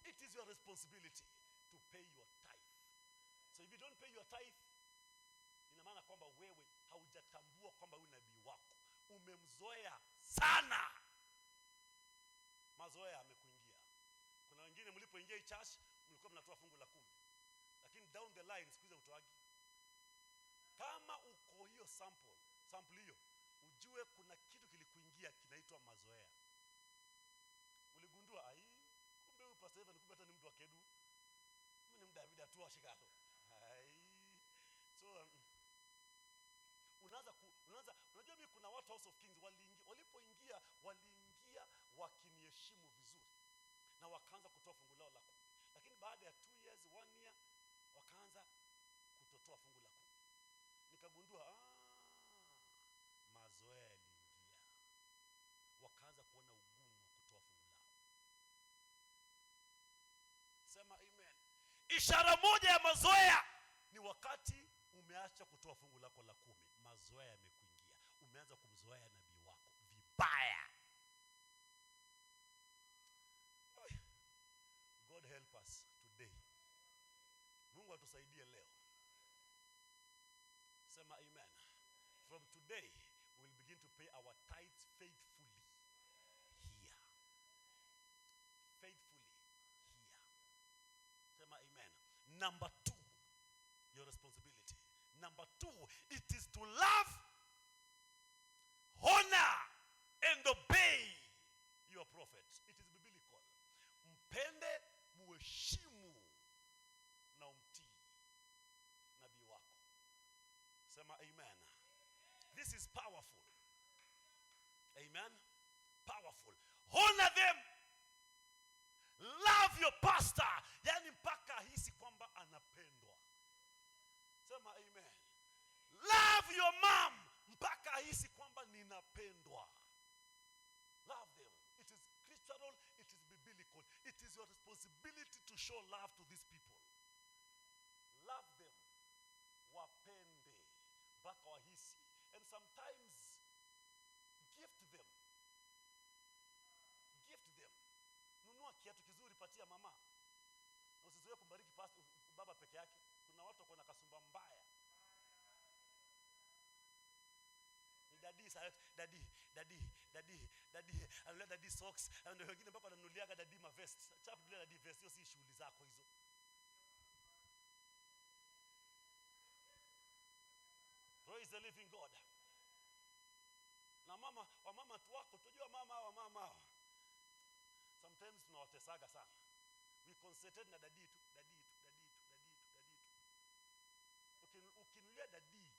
S1: It is your responsibility to pay your tithe. So if you don't pay your tithe, ina maana kwamba wewe haujatambua kwamba huyu nabii wako umemzoea sana. Mazoea yamekuingia. Kuna wengine mlipoingia hii church mlikuwa mnatoa fungu la 10. Lakini down the line siku hizo utoagi. Kama uko hiyo sample hiyo, ujue kuna kitu kilikuingia kinaitwa mazoea. Uligundua kumbe huyu pastor Evan kumbe hata ni mtu wa kedu. Mimi ni David tu ashikato. So unajua mimi kuna watu House of Kings walipoingia wakiniheshimu vizuri. Na wakaanza kutoa fungu lao la 10. Lakini baada ya 2 years, 1 year wakaanza kutotoa fungu la 10. Nikagundua mazoea yaliingia. Wakaanza kuona ugumu wa kutoa fungu lao. Sema amen. Ishara moja ya mazoea ni wakati umeacha kutoa fungu lako la 10. Mazoea yamekuingia. Umeanza kumzoea nabii wako vibaya. God help us today. Mungu atusaidie leo. Sema amen. From today we will begin to pay our tithes faithfully here. Faithfully here. Sema amen. Number 2, your responsibility. Number 2, it is to love, honor and obey your prophet. It is biblical. Mpende, muheshimu na umtii nabii wako. Sema amen. This is powerful. Amen. Powerful. Honor them. Love your pastor. Yani mpaka hisi kwamba anapendwa. Sema amen. Love your mom. Mpaka hisi kwamba ninapendwa. Love them. It is scriptural, it is biblical. It is your responsibility to show love to these people. Love them. Wapende. Mpaka wahisi. And sometimes gift them. Gift them. Nunua kiatu kizuri patia mama. Na usizoe kumbariki baba peke yake. Kuna watu wako na kasumba mbaya. Daddy, annulia daddy socks, and wengine mpaka wananuliaga daddy ma vest. Chapu nulia daddy vest, hiyo si shughuli zako hizo. Praise the living God. Na wamama tu wako, tujua mama. Sometimes tunawatesaga sana. We concentrate na daddy tu. Ukinulia daddy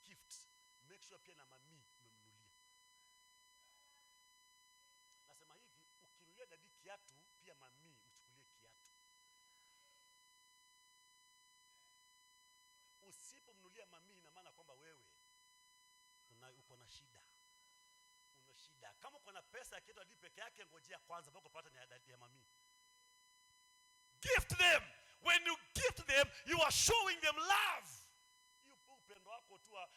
S1: gift, make sure pia na mami umemnulia. Nasema hivi, ukinulia daddy kiatu, pia mami mchukulie kiatu. Usipomnulia mami ina maana kwamba wewe uko na shida. Una shida. Kama uko na pesa ya kitu daddy peke yake, ngojea kwanza mpaka upate na daddy ya mami. Gift them. When you gift them, you are showing them love. Upendo wako tu wa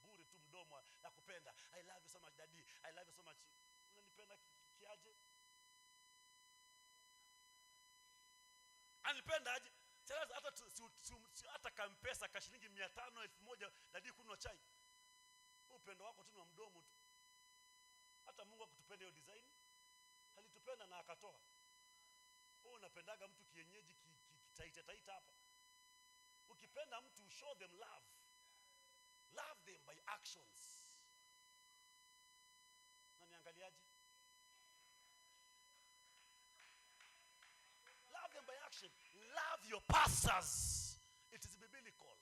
S1: bure tu mdomo na kupenda. I love you so much daddy. I love you so much. Unanipenda kiaje? Anipenda aje? Sasa hata kampesa ka shilingi 500, 1000 daddy kunywa chai. Upendo wako tu ni wa mdomo tu. Hata Mungu akutupenda hiyo design. Alitupenda na akatoa. Wewe unapendaga mtu kienyeji taita hapa. Ukipenda mtu, show them love. Love them by actions. Na niangaliaje? Love them by action. Love your pastors. It is biblical.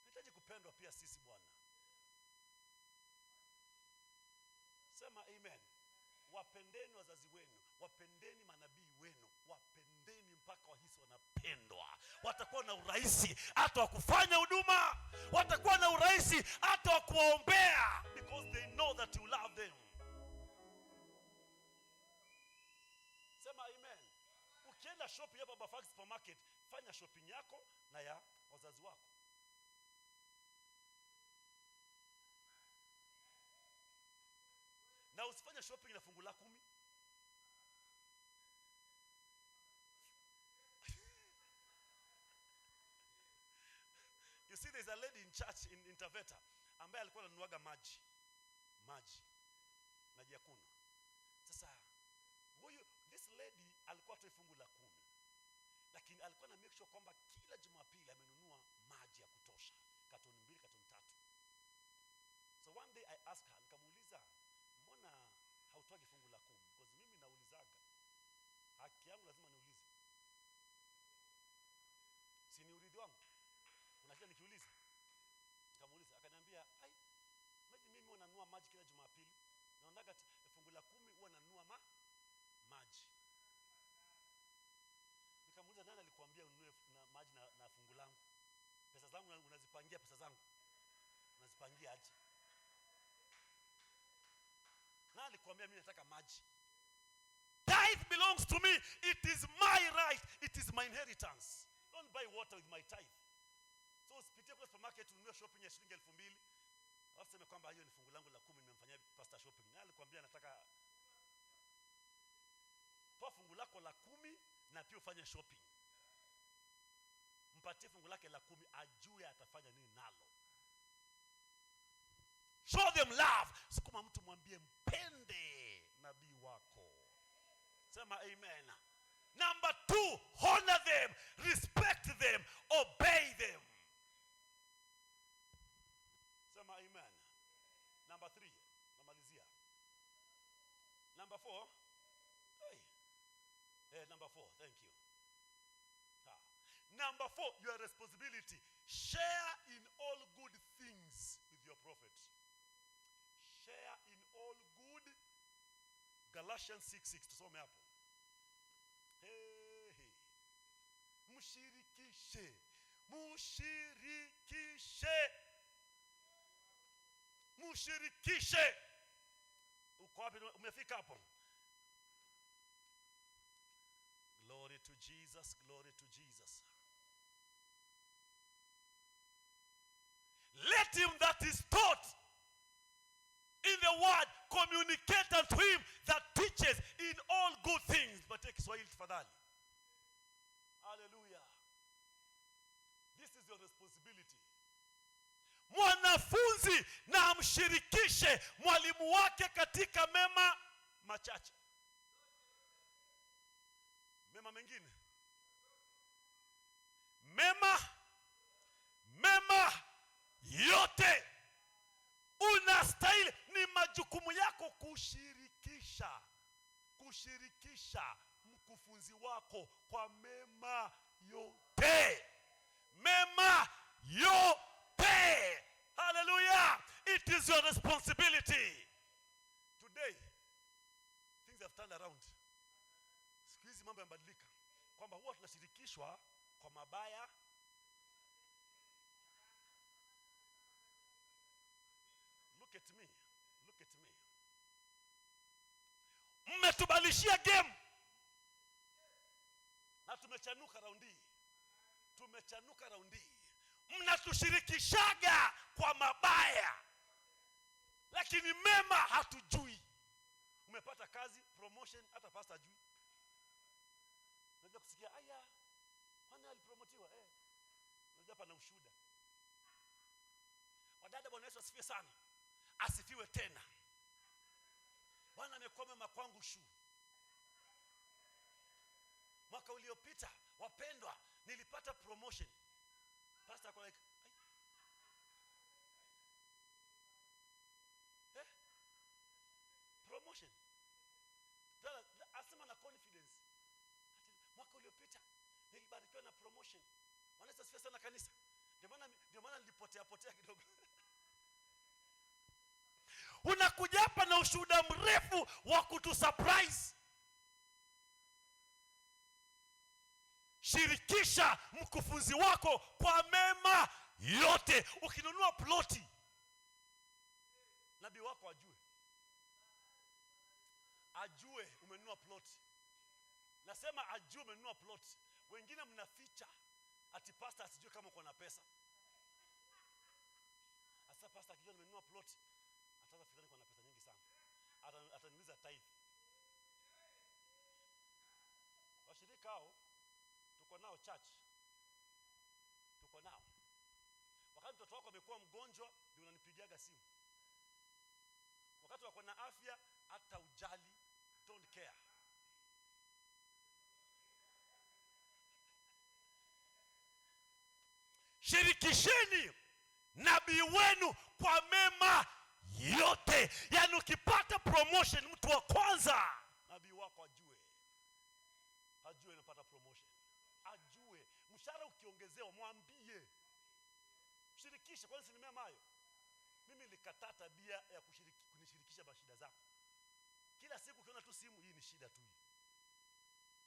S1: Nahitaji kupendwa pia sisi Bwana. Sema amen. Wapendeni wazazi wenu, wapendeni manabii wenu, wapendeni mpaka wahisi wanapendwa. Watakuwa na urahisi hata wa kufanya huduma, watakuwa na urahisi hata wa kuwaombea, because they know that you love them. Sema amen. Ukienda shopping hapa Baba Supermarket, fanya shopping yako na ya wazazi wako. Na usifanye shopping na fungu la 10. You see, there's a lady in church in Taveta ambaye alikuwa ananuaga maji ya kunywa. Sasa this lady alikuwa atoe fungu la 10, lakini alikuwa na make sure kwamba kila Jumapili amenunua maji ya kutosha, katoni 2, katoni 3. So one day I asked her, nikamuuliza, mbona hautoagi fungu la 10? Because mimi naulizaga, haki yangu lazima niulize, si ni urithi wangu, kuna shida nikiuliza? Nikamuuliza, akaniambia, mimi huwa nanunua maji kila Jumapili, naondaga fungu la 10 huwa nanunua maji. Nikamuuliza, nani alikuambia ununue maji na fungu langu? Pesa zangu unazipangia, pesa zangu unazipangia aje? Nani alikuambia mimi nataka maji? Tithe belongs to me. It is my right. It is my inheritance. Don't buy water with my tithe. So usipitie kwa supermarket ununue shopping ya shilingi 2,000. Waseme kwamba hiyo ni fungu langu la 10 nimemfanyia pastor shopping. Nani alikwambia nataka? Toa fungu lako la 10 na pia ufanye shopping. Mpatie fungu lake la 10 ajue atafanya nini nalo. Show them love. Sikuma mtu mwambie mpende nabii wako. Sema amen. Number 2, honor them, respect them, obey them. Sema amen. Number 3, namalizia. Number 4. Number 4, thank you. Number 4, your responsibility. Share in all good things with your prophet. Share in all good. Galatians 6:6, tusome hapo. Mshirikishe. Uko wapi? Umefika hapo? Glory to Jesus, glory to Jesus. Let him that is taught in the word communicate unto him that teaches in all good things. But take Kiswahili tafadhali. Hallelujah. This is your responsibility. Mwanafunzi na amshirikishe mwalimu wake katika mema machache. Mema mengine. Mema yote. Unastahili, ni majukumu yako kushirikisha mkufunzi wako kwa mema yote. Mema yote. Hallelujah. It is your responsibility. Today things have turned around. Siku hizi mambo yamebadilika, kwamba huwa tunashirikishwa kwa mabaya. Look at me. Mmetubalishia game na tumechanuka raundi. Mnatushirikishaga kwa mabaya, lakini mema hatujui. Umepata kazi, promotion, hata pastor hajui. Unajua kusikia kwani alipromotiwa? Unajua hapa na ushuhuda. Wadada, Bwana Yesu asifiwe sana. Asifiwe tena. Bwana amekuwa mwema kwangu Mwaka uliopita, wapendwa, nilipata promotion. Pastor ako like, promotion. Asema na confidence. Mwaka uliopita nilibarikiwa na promotion. Bwana Yesu asifiwe sana kanisa. Ndio maana nilipotea kidogo. Unakuja hapa na ushuhuda mrefu. mrefu wa kutusurprise. Shirikisha mkufunzi wako kwa mema yote. Ukinunua ploti, nabii wako ajue umenunua ploti. Nasema ajue umenunua ploti. Wengine mnaficha ati pastor asijue kama uko na pesa. Asa pastor akijua nimenunua ploti, ataanza fikiri niko na pesa nyingi sana. Ataniuliza tithe. Washirika hao tuko nao church. Tuko nao. Wakati mtoto wako amekuwa mgonjwa, ndio unanipigiaga simu. Wakati wako na afya, hata ujali, don't care. Shirikisheni nabii wenu kwa mema yote. Yaani ukipata promotion, mtu wa kwanza nabii wako ajue unapata promotion. Ajue mshahara ukiongezewa, mwambie. Shirikisha. Kwanza si nimea mayo. Mimi nilikataa tabia ya kunishirikisha mashida zako. Kila siku ukiona tu simu, hii ni shida tu.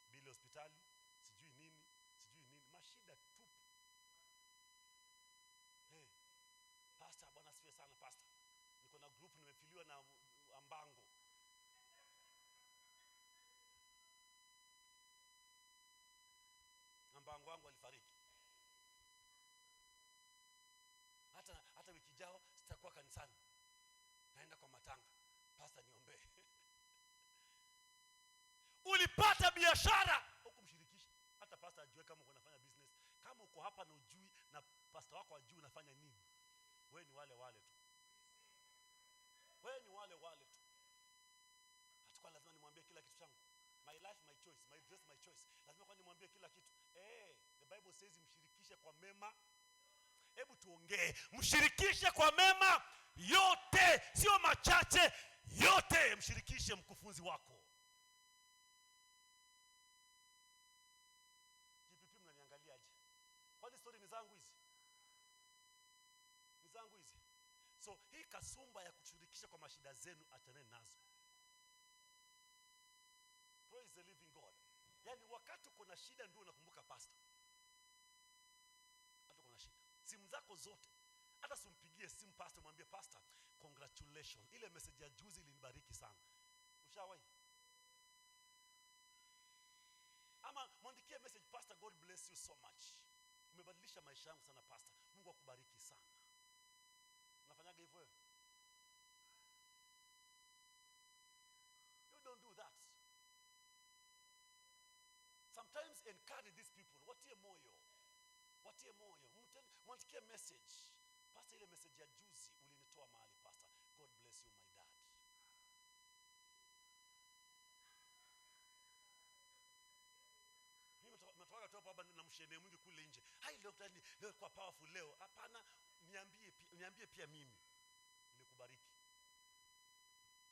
S1: Bili hospitali, sijui nini, mashida tu. Pastor, bwana asifiwe sana pastor. Niko na group nimefiliwa na Ambango. Ambango wangu alifariki. Hata wiki jao sitakuwa kanisani. Naenda kwa matanga. Pastor niombee. Ulipata biashara, ukumshirikisha. Hata pastor ajue kama uko unafanya business. Kama uko hapa na ujui na pastor wako ajue unafanya nini. Wewe ni wale tu. Hatakuwa lazima nimwambie kila kitu changu. My life, my choice. My dress, my choice. Lazima kwa nimwambie kila kitu. The Bible says mshirikishe kwa mema. Hebu tuongee. Mshirikishe kwa mema yote. Sio machache, yote mshirikishe mkufunzi wako. GPP mnaniangaliaje? Kwani story ni zangu hizi? So hii kasumba ya kushirikisha kwa mashida zenu, achaneni nazo. Praise the living God. Yaani wakati uko na shida ndio unakumbuka pastor. Hata uko na shida, simu zako zote, hata simpigie simu pastor mwambie pastor congratulations, ile message ya juzi ilinibariki sana. Ushawahi? Ama mwandikie message pastor, God bless you so much. Umebadilisha maisha yangu sana pastor. Mungu akubariki sana. Unafanyaga hivyo wewe? You don't do that. Sometimes encourage these people. Watie moyo. Mwandikie message. Pastor, ile message ya juzi ulinitoa mahali pastor. God bless you my dad. Mimi natoka tu hapa na mshene mwingi kule nje. Hai leo kwa powerful leo. Hapana, niambie pia mimi nilikubariki.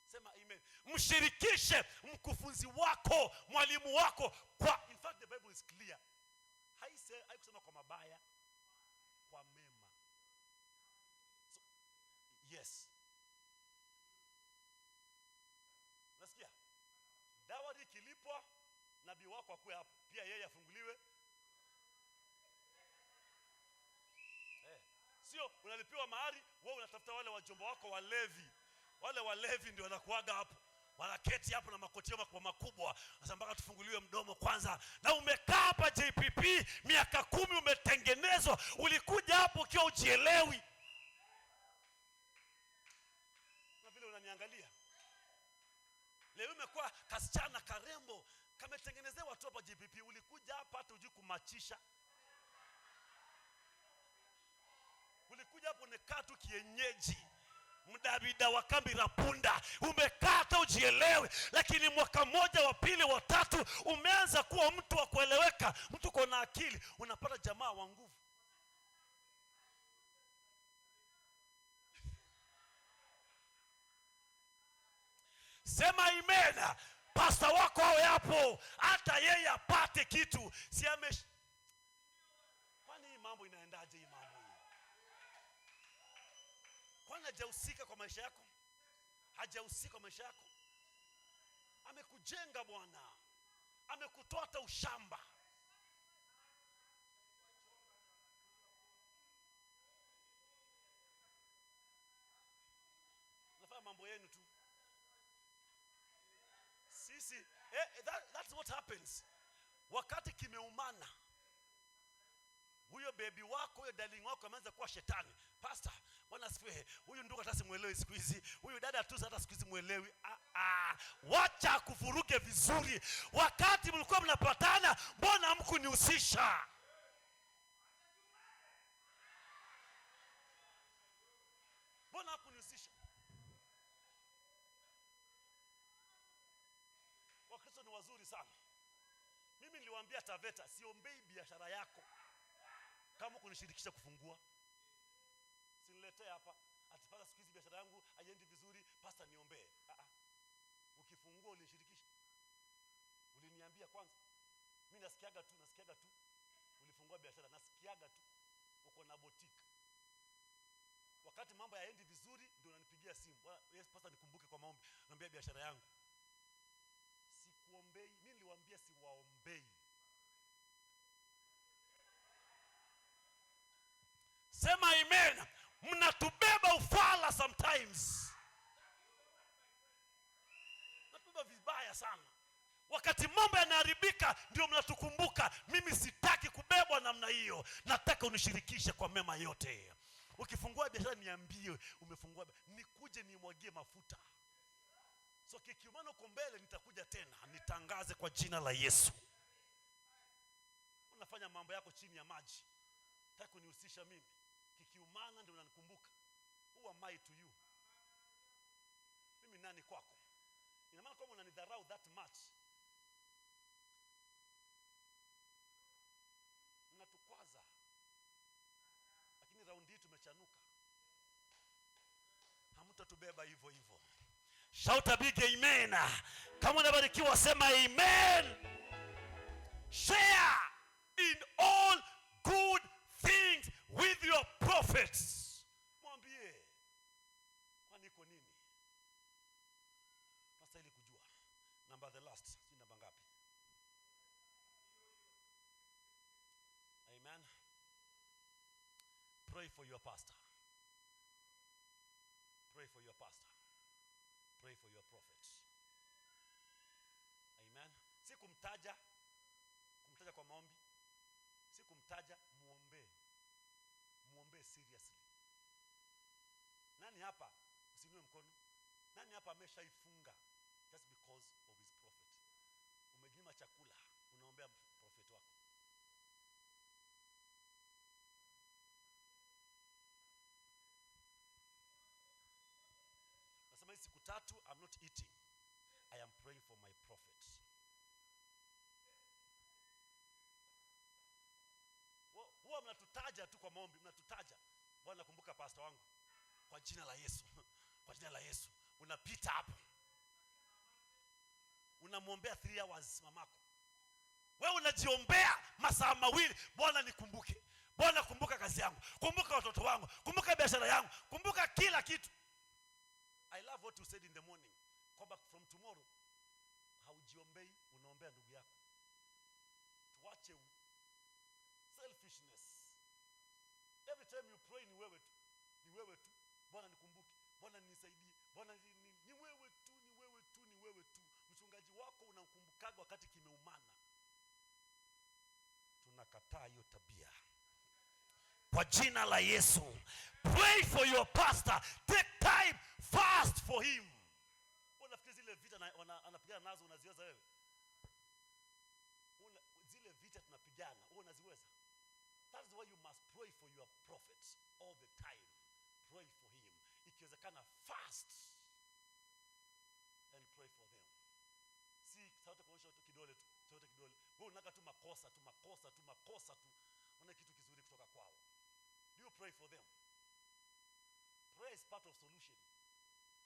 S1: Sema amen. Mshirikishe mkufunzi wako, mwalimu wako kwa, in fact the Bible is clear. Haikusema kwa mabaya, kwa mema. So, yes. Nasikia? Dawadi kilipwa, nabii wako akue hapo. Pia yeye afunguliwe. Sio unalipiwa mahari, wewe unatafuta wale wajomba wako walevi. Wale walevi ndio wanakuaga hapo. Wanaketi hapo na makoti makubwa. Sasa mpaka tufunguliwe mdomo kwanza. Na umekaa hapa JPP miaka 10 umetengenezwa. Ulikuja hapo ukiwa ujielewi. Na vile unaniangalia. Leo umekuwa kasichana karembo, kametengenezewa tu hapa JPP. Ulikuja hapa hata hujui kumachisha. Ulikuja hapo unekaa tu kienyeji. Mdabida wa kambi la punda. Umekaa hata ujielewe. Lakini mwaka mmoja, wa pili, wa tatu umeanza kuwa mtu wa kueleweka. Mtu kwa na akili. Unapata jamaa wa nguvu. Sema amen. Pastor wako awe hapo. Hata yeye apate kitu. Si kwani hii mambo inaendaje hii mambo? Kwani hajahusika kwa maisha yako? Hajahusika kwa maisha yako? Amekujenga Bwana. Amekutoa hata ushamba. Nafanya mambo yenu tu. Sisi that's what happens. Wakati kimeumana, huyo baby wako, huyo darling wako ameanza kuwa shetani. Pastor, Bwana asifiwe. Huyu ndugu hata simuelewi siku hizi. Huyu dada tu hata siku hizi muelewi. Wacha kufuruke vizuri. Wakati mlikuwa mnapatana, mbona hamkunihusisha? Mbona hamkunihusisha? Wakristo ni wazuri sana. Mimi niliwaambia Taveta, siombei biashara yako kama kunishirikisha kufungua. Siniletee hapa ati pastor siku hizi biashara yangu haiendi vizuri, pastor niombee. Ukifungua ulinishirikisha. Uliniambia kwanza. Mimi nasikiaga tu. Ulifungua biashara, nasikiaga tu. Uko na boutique. Wakati mambo hayaendi vizuri ndio unanipigia simu. Yes pastor, nikumbuke kwa maombi. Naambia biashara yangu. Sikuombei. Mimi niliwaambia siwaombei. Sema amen. Mnatubeba ufala sometimes. Mnatubeba vibaya sana. Wakati mambo yanaharibika ndio mnatukumbuka. Mimi sitaki kubebwa namna hiyo. Nataka unishirikishe kwa mema yote. Ukifungua biashara niambie umefungua. Nikuje nimwagie mafuta. So kikiumana uko mbele nitakuja tena. Nitangaze kwa jina la Yesu. Unafanya mambo yako chini ya maji. Nataka unihusisha mimi. Kikiumana ndio unanikumbuka. Who am I to you? Mimi nani kwako? Ina maana kama unanidharau that much. Unatukwaza. Lakini raundi hii tumechanuka. Hamtatubeba hivyo hivyo. Shout a big amen. Kama unabarikiwa sema amen. Share in all good things with your prophets. Mwambie kwani iko nini? Nastahili kujua. Number the last, si namba ngapi? Amen. Pray for your pastor. Pray for your pastor. Pray for your prophet. Amen. Si kumtaja kwa maombi. Si kumtaja, muombe. Muombe seriously. Nani hapa usinue mkono? Nani hapa ameshaifunga just because of his prophet? Umejinyima chakula, unaombea prophet wako. Nasema siku 3 I'm not eating. I am praying for my prophet. Huwa mnatutaja tu kwa maombi, mnatutaja. Bwana nakumbuka pastor wangu. Kwa jina la Yesu. Kwa jina la Yesu. Unapita hapo. Unamuombea 3 hours mamako. Wewe unajiombea masaa mawili, Bwana nikumbuke. Bwana kumbuka kazi yangu. Kumbuka watoto wangu. Kumbuka biashara yangu. Kumbuka kila kitu. I love what you said in the morning. Come back from tomorrow. Haujiombei, unaombea ndugu yako. Tuache selfishness. Every time you pray ni wewe tu. Ni wewe tu. Bwana nikumbuke. Bwana nisaidie. Bwana ni wewe tu, ni wewe tu, ni wewe tu. Mchungaji wako unamkumbukaga wakati kimeumana. Tunakataa hiyo tabia. Kwa jina la Yesu. Pray for your pastor. Take time, fast for him. Unafikiri zile vita anapigana nazo unaziweza wewe? Zile vita tunapigana, wewe unaziweza? That's why you must pray for your prophets all the time. Pray for him. Ikiwezekana fast and pray for them. Si sauti kuonyesha tu kidole tu, sauti kidole. Wewe unataka tu makosa tu. Una kitu kizuri kutoka kwao. Do you pray for them? Prayer is part of solution.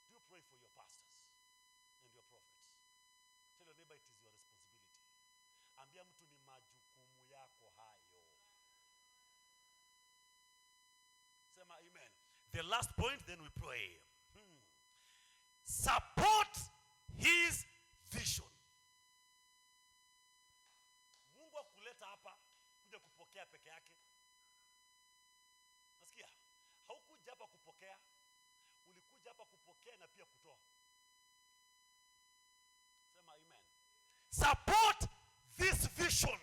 S1: Do you pray for your pastors and your prophets? Tell your neighbor it is your responsibility. Ambia mtu ni majukumu yako hayo. Sema amen. The last point, then we pray. Support his vision. Support this vision.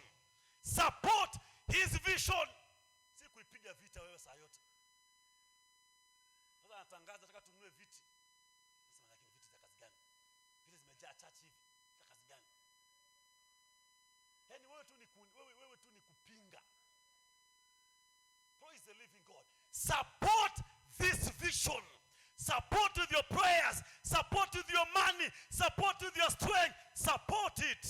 S1: Support his vision. Si kuipiga vita wewe saa yote. Sasa anatangaza nataka tununue viti. Nasema lakini viti za kazi gani? Viti zimejaa church hivi. Za kazi gani? Yaani wewe tu ni kupinga. Praise the living God. Support this vision. Support with your prayers. Support with your money. Support with your strength. Support it.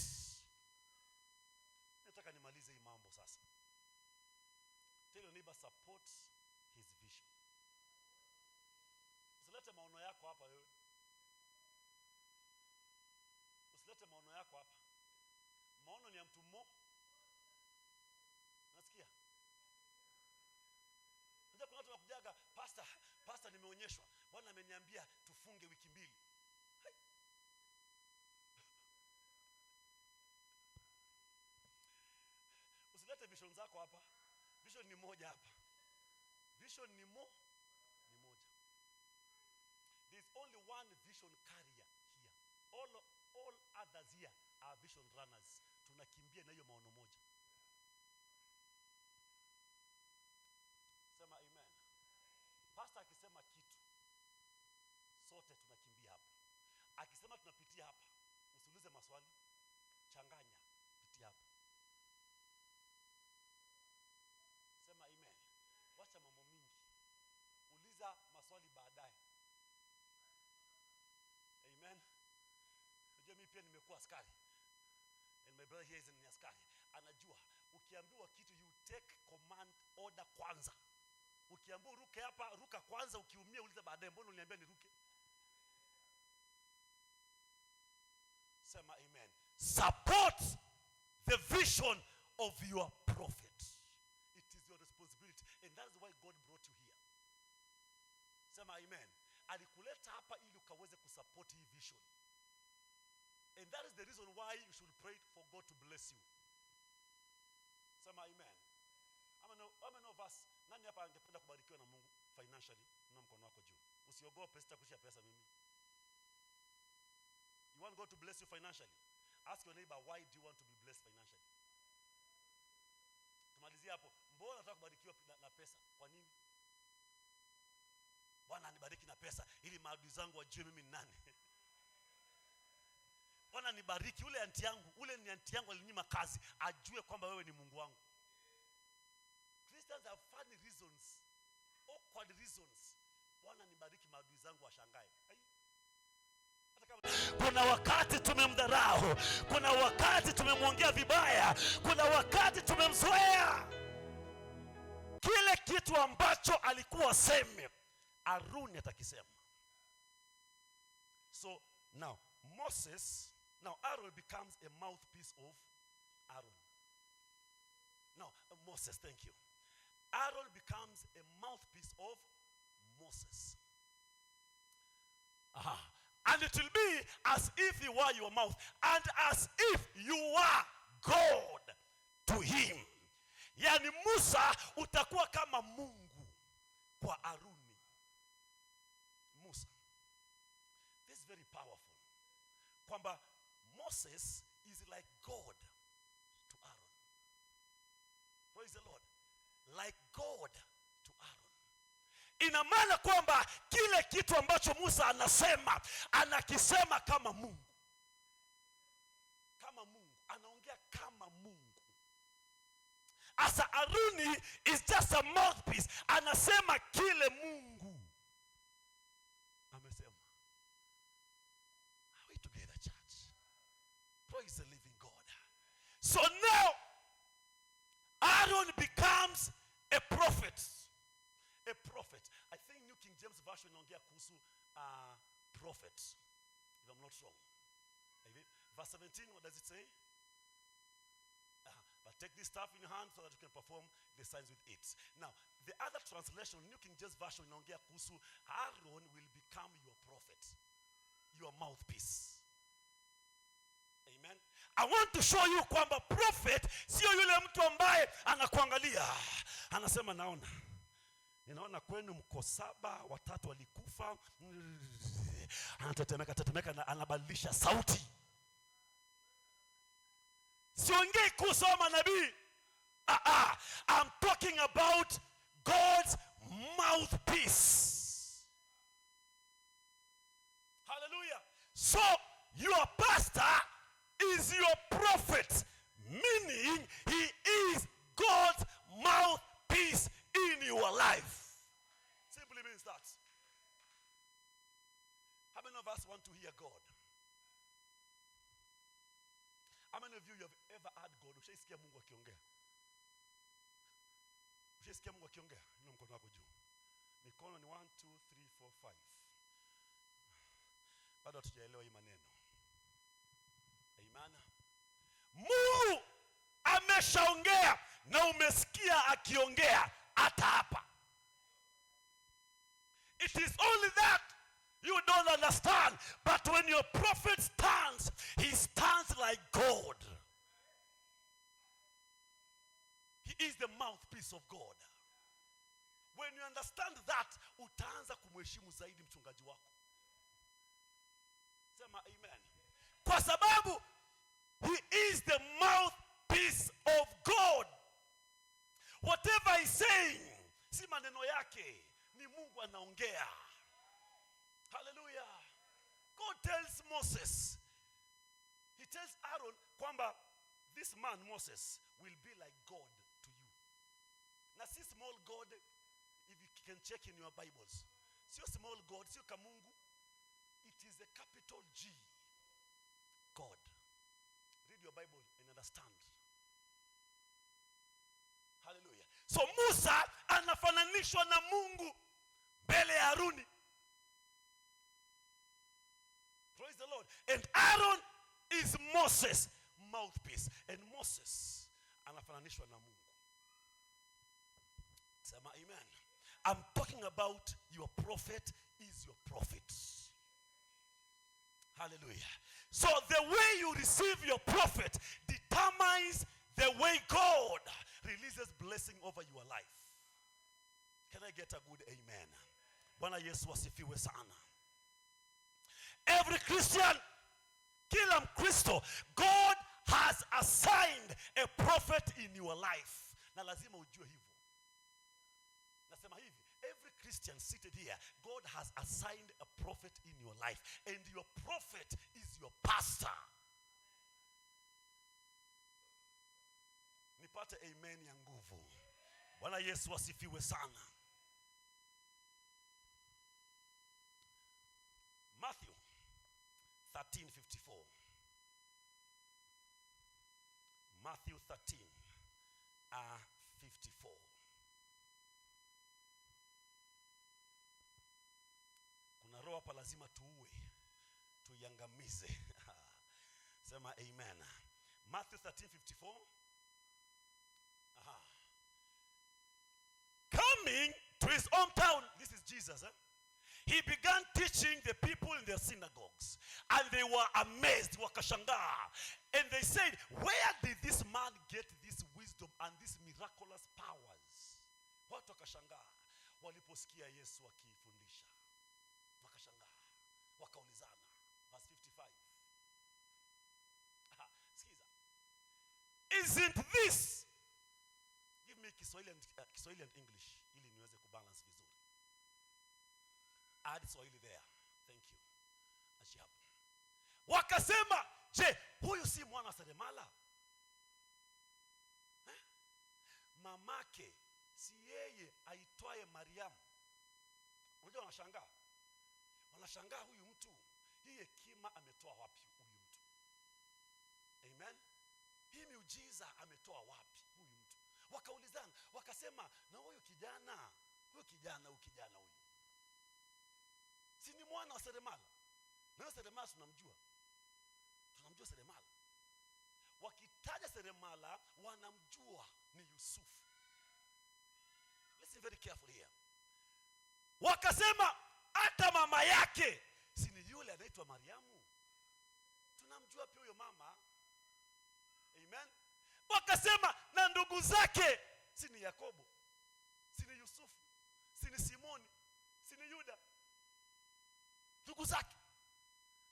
S1: Nataka nimalize hii mambo sasa. Tell your neighbor, support his vision. Usilete maono yako hapa wewe. Usilete maono yako hapa. Maono ni ya mtu mmoja. Nasikia? Unajua kuna watu wanakujaga, pastor nimeonyeshwa. Bwana ameniambia tufunge wiki 2. Usilete vision zako hapa. Vision ni moja hapa. Vision ni moja. There is only one vision carrier here. All others here are vision runners. Tunakimbia na hiyo maono moja. Sema amen. Pastor akisema kitu, sote tunakimbia hapa. Akisema tunapitia hapa, usiulize maswali, changanya, pitia hapa. Sema amen. Wacha mambo mingi. Uliza maswali baadaye. Amen. Unajua mimi pia nimekuwa askari. And my brother here is an askari. Anajua ukiambiwa kitu you take command order kwanza. Ukiambiwa ruke hapa, ruka kwanza, ukiumia uliza baadaye mbona uliniambia niruke? Sema amen. Support the vision of your prophet. It is your responsibility, and that is why God brought you here. Sema amen. Alikuleta hapa ili ukaweze kusupport hii vision. And that is the reason why you should pray for God to bless you. Sema amen. Amen of us. Nani hapa angependa kubarikiwa na Mungu financially? Na mkono wako juu. Usiogope sitakushia pesa mimi. You want God to bless you financially? Ask your neighbor, why do you want to be blessed financially? Tumalizie hapo. Mbona nataka kubarikiwa na pesa? Kwa nini? Bwana anibariki na pesa ili maadui zangu wajue mimi ni nani. Bwana nibariki ule ni anti yangu alinyima kazi, ajue kwamba wewe ni Mungu wangu. Christians have funny reasons, awkward reasons. Bwana nibariki maadui zangu washangae. Kuna wakati tumemdharau, kuna wakati tumemwongea vibaya, kuna wakati tumemzoea. Kile kitu ambacho alikuwa seme, Aruni atakisema. So now Aaron becomes a mouthpiece of Aaron. Now Moses, thank you. Aaron becomes a mouthpiece of Moses. And it will be as if he were your mouth, and as if you were God to him. Yani Musa utakuwa kama Mungu kwa Aruni. Musa. This is very powerful. Kwamba Moses is like God to Aaron. Praise the Lord. Like God to Aaron. Ina maana kwamba kile kitu ambacho Musa anasema, anakisema kama Mungu. Kama Mungu. Anaongea kama Mungu. Asa Aruni is just a mouthpiece. Anasema kile Mungu amesema. Are we together, church? Praise the living God. So now, Aaron becomes a prophet. A prophet. I think New King James Version inaongea kuhusu prophet, if I'm not wrong. Verse 17, what does it say? But take this staff in your hand so that you can perform the signs with it. Now, the other translation, New King James Version inaongea kuhusu Aaron will become your prophet, your mouthpiece. Amen. I want to show you kwamba prophet sio yule mtu ambaye anakuangalia anasema ninaona kwenu mko 7, 3 walikufa, anatetemeka na anabadilisha sauti. Siongei kusoma nabii. I'm talking about God's mouthpiece. Hallelujah. So your pastor is your prophet, meaning he is God's mouthpiece in your life. Simply means that. How many of us want to hear God? How many of you have ever heard God? Ushaisikia Mungu akiongea? Ushaisikia Mungu akiongea? Inua mkono wako juu. Mikono ni 1 2 3 4 5. Bado hatujaelewa hii maneno. Amen. Mungu ameshaongea na umesikia akiongea hata hapa. It is only that you don't understand. But when your prophet stands, he stands like God. He is the mouthpiece of God. When you understand that, utaanza kumheshimu zaidi mchungaji wako. Sema amen. Kwa sababu he is the mouthpiece of God. Whatever he's saying, si maneno yake, ni Mungu anaongea. Hallelujah. God tells Moses, he tells Aaron kwamba this man Moses will be like God to you. Na si small God, if you can check in your Bibles. Sio small God, sio kamungu. It is a capital G. God. Read your Bible and understand. Hallelujah. So Musa anafananishwa na Mungu mbele ya Haruni. Praise the Lord. And Aaron is Moses' mouthpiece. And Moses anafananishwa na Mungu. Sema amen. I'm talking about your prophet is your prophet. Hallelujah. So the way you receive your prophet determines the way God releases blessing over your life. Can I get a good amen? Bwana Yesu asifiwe sana. Every Christian, kila Mkristo, God has assigned a prophet in your life. Na lazima ujue hivyo. Nasema hivi, every Christian seated here, God has assigned a prophet in your life. And your prophet is your pastor. Nipate amen ya nguvu. Bwana Yesu asifiwe sana. Matthew 13:54. Matthew 13:54. Kuna roho hapa lazima tuue, tuiangamize. Sema amen. Matthew 13:54. Coming to his hometown, this is Jesus, he began teaching the people in their synagogues, and they were amazed, wakashangaa, and they said, where did this man get this wisdom and these miraculous powers? Watu wakashangaa waliposikia Yesu akifundisha, wakashangaa, wakaulizana. Verse 55. Sikiza. Isn't this? Give me Kiswahili and English ili niweze kubalance vizuri. Add Swahili there. Thank you. Ashabu. Wakasema, je, huyu si mwana wa seremala? Mamake si yeye aitwaye Mariamu? Unajua wanashangaa. Wanashangaa huyu mtu, hii hekima ametoa wapi huyu mtu? Amen. Hii miujiza ametoa wapi huyu mtu? Wakaulizana, wakasema, na huyu kijana huyu. Si ni mwana wa seremala? Na seremala tunamjua. Tunamjua seremala. Wakitaja seremala, wanamjua ni Yusufu. Listen very carefully here. Wakasema, hata mama yake si ni yule anaitwa Mariamu? Tunamjua pia huyo mama. Amen. Wakasema, na ndugu zake si ni Yakobo, si ni Yusufu, si ni Simoni, si ni Yuda? Ndugu zake.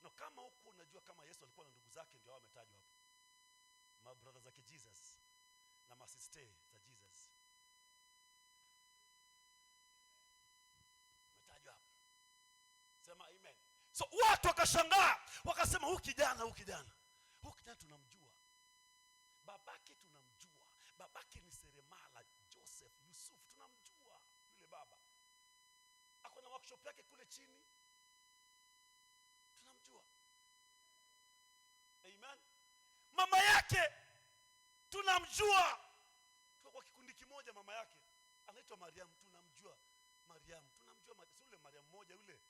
S1: Na kama huko unajua kama Yesu alikuwa na ndugu zake, ndio hao wametajwa hapo. Mabrother zake Jesus na masiste za Jesus metajwa hapo. Sema amen. So watu wakashangaa, wakasema huyu kijana tunamjua, babake tunamjua, babake ni seremala Joseph Yusuf, tunamjua yule baba, ako na workshop yake kule chini, tunamjua. Amen. Mama yake tunamjua, tuko kwa kikundi kimoja, mama yake anaitwa Mariam, tunamjua Mariam, yule Mariam moja yule.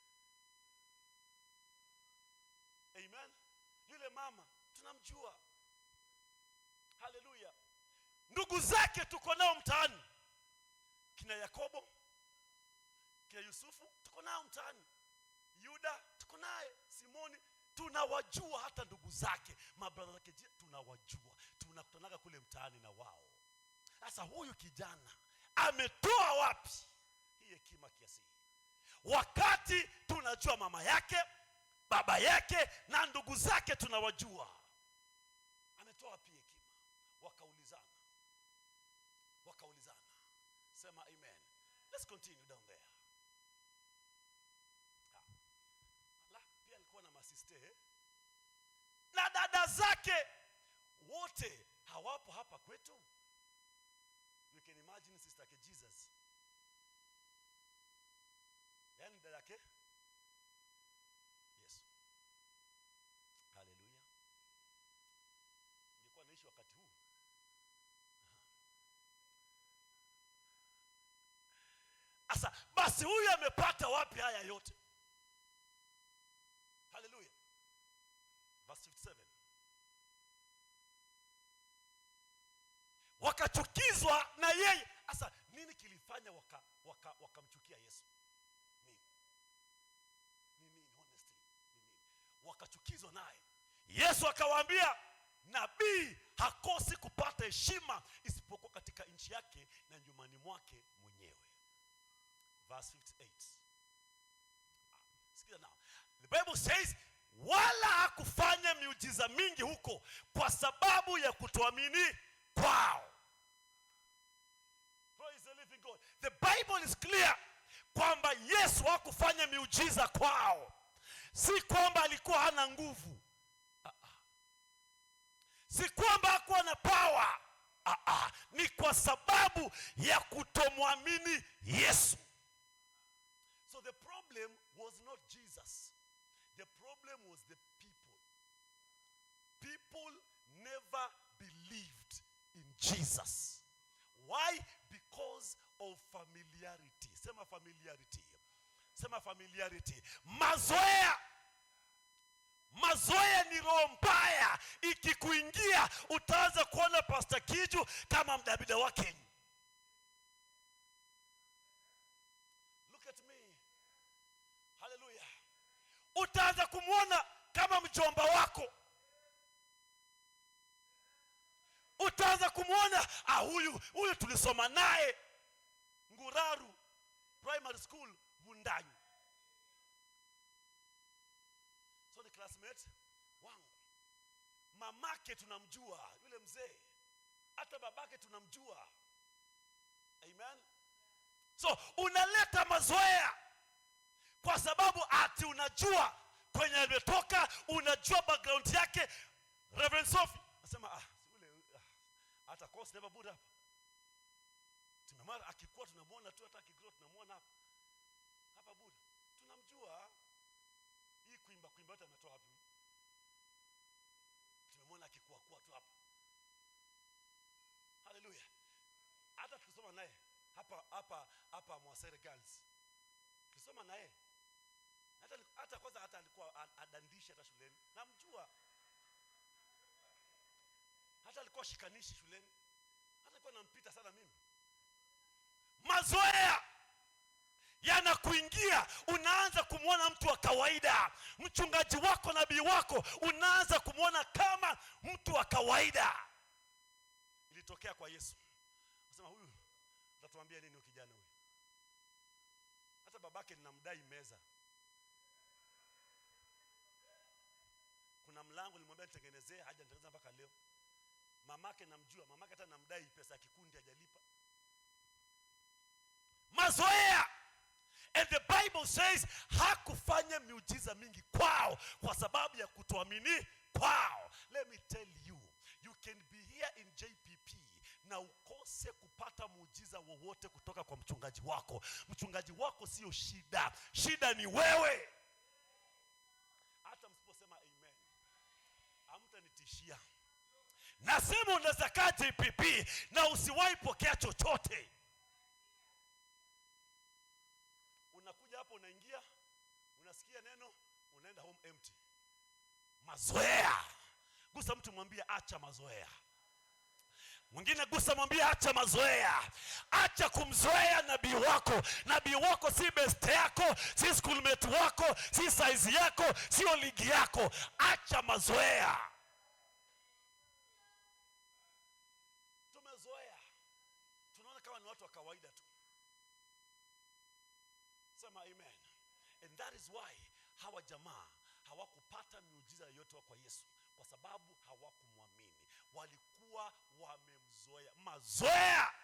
S1: Amen. Yule mama tunamjua. Haleluya. Ndugu zake tuko nao mtaani, kina Yakobo, kina Yusufu tuko nao mtaani, Yuda tuko naye, Simoni tunawajua, hata ndugu zake, mabrother zake tunawajua, tunakutanaga kule mtaani na wao. Sasa huyu kijana ametoa wapi hii hekima kiasi? Wakati tunajua mama yake, baba yake na ndugu zake tunawajua, ametoa wapi hekima? Wakaulizana. Sema amen. Let's continue down there. Pia alikuwa na masiste na dada zake, wote hawapo hapa kwetu. You can imagine sister ke Jesus, yani dada yake Yesu. Haleluya. Nilikuwa naishi wakati huu. Asa basi huyu amepata wapi haya yote? Haleluya. Verse 57. Wakachukizwa na yeye. Asa nini kilifanya wakamchukia Yesu? Nini honestly? Wakachukizwa naye. Yesu akawaambia, nabii hakosi kupata heshima isipokuwa katika nchi yake na nyumbani mwake mwenyewe. Verse 58. Sikia now. The Bible says, wala hakufanya miujiza mingi huko kwa sababu ya kutoamini kwao. Praise the living God. The Bible is clear kwamba Yesu hakufanya miujiza kwao, si kwamba alikuwa hana nguvu, si kwamba hakuwa na power, ni kwa sababu ya kutomwamini Yesu. So the problem was not Jesus. The problem was the people. People never believed in Jesus. Why? Because of familiarity. Sema familiarity. Sema familiarity. Mazoea ni roho mbaya. Ikikuingia utaanza kuona Pastor Kiju kama mdabida wake. Look at me. Hallelujah. Utaanza kumuona kama mjomba wako. Utaanza kumuona huyu tulisoma naye Nguraru Primary School Vundanyi. So ni classmate wangu. Mamake tunamjua, yule mzee. Hata babake tunamjua. Amen. So unaleta mazoea kwa sababu ati unajua kwenye ametoka, unajua background yake. Reverend Sophie nasema hata course never buda hapa. Tumemara akikuwa tunamuona tu, hata akigrow tunamuona hapa. Hapa buda. Tunamjua. Hii kuimba yote ametoa wapi? Tumemwona akikuwa tu hapa. Hallelujah. Hata tukisoma naye hapa Mwasere Girls. Tukisoma naye hata kwanza alikuwa adandisha hata shuleni. Namjua. Hata alikuwa shikanishi shuleni. Hata alikuwa nampita sana mimi. Mazoea yanakuingia, unaanza kumwona mtu wa kawaida. Mchungaji wako, nabii wako, unaanza kumwona kama mtu wa kawaida. Ilitokea kwa Yesu. Anasema huyu utatuambia nini kijana huyu? Hata babake ninamdai meza. Kuna mlango nilimwambia nitengenezee, hajanitengeneza mpaka leo. mamake namjua, mamake hata namdai pesa ya kikundi hajalipa. Mazoea. And the Bible says hakufanya miujiza mingi kwao kwa sababu ya kutoamini kwao. Let me tell you, you can be here in JPP na ukose kupata muujiza wowote kutoka kwa mchungaji wako. Mchungaji wako sio shida, shida ni wewe. Hata msiposema amen, hamtanitishia. Nasema unaweza kaa JPP na usiwahi pokea chochote. Unakuja hapo, unaingia, unasikia neno, unaenda home empty. Mazoea. Gusa mtu mwambie acha mazoea. Mwingine gusa mwambie acha mazoea. Acha kumzoea nabii wako. Nabii wako si best yako, si schoolmate wako, si size yako, sio ligi yako. Acha mazoea. Tumezoea. Tunaona kama ni watu wa kawaida tu. Sema amen. And that is why hawa jamaa hawakupata miujiza yoyote kwa Yesu, kwa sababu hawakumwamini. Walikuwa wamemzoea. Mazoea.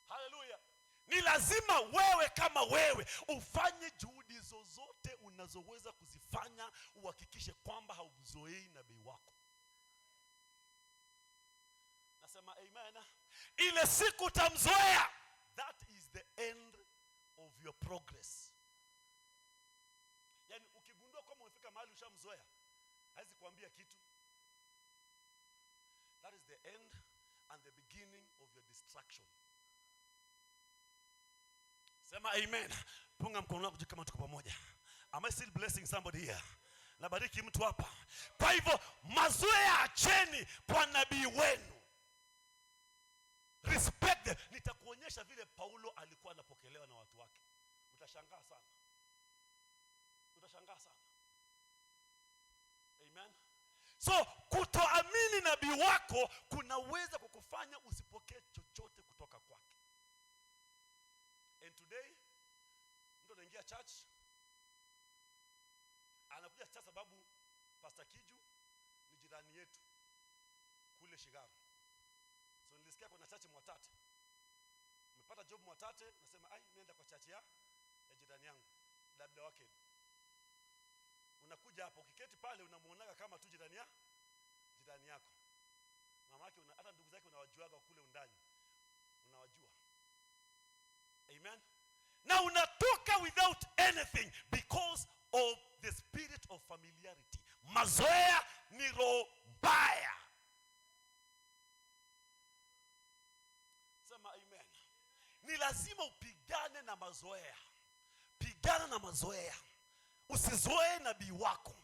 S1: Haleluya. Ni lazima wewe kama wewe ufanye juhudi zozote unazoweza kuzifanya uhakikishe kwamba haumzoei nabii wako. Nasema amen. Ile siku utamzoea, that is the end of your progress. Yani ukigundua kama umefika mahali ushamzoea, haizi kuambia kitu. That is the end and the beginning of your distraction. Sema amen. Punga mkono wako kama tuko pamoja. Am I still blessing somebody here? Nabariki mtu hapa. Kwa hivyo mazoea acheni kwa nabii wenu. Respect them. Nitakuonyesha vile Paulo alikuwa anapokelewa na watu wake. Utashangaa sana. Utashangaa sana. Amen. So kutoamini nabii wako kunaweza kukufanya usipokee chochote kutoka kwake. And today mtu anaingia church, anakuja church sababu Pastor Kiju ni jirani yetu kule Shigaro. So nilisikia kuna church Mwatate. Nimepata job Mwatate, nasema nienda kwa church ya jirani yangu, labda wake. Unakuja hapo, ukiketi pale unamuonaga kama tu jirani yako. Mama yake hata ndugu zake unawajuaga kule undani. Unawajua. Amen. Na unatoka without anything because of the spirit of familiarity. Mazoea ni roho mbaya. Sema amen. Ni lazima upigane na mazoea. Pigana na mazoea. Usizoee nabii wako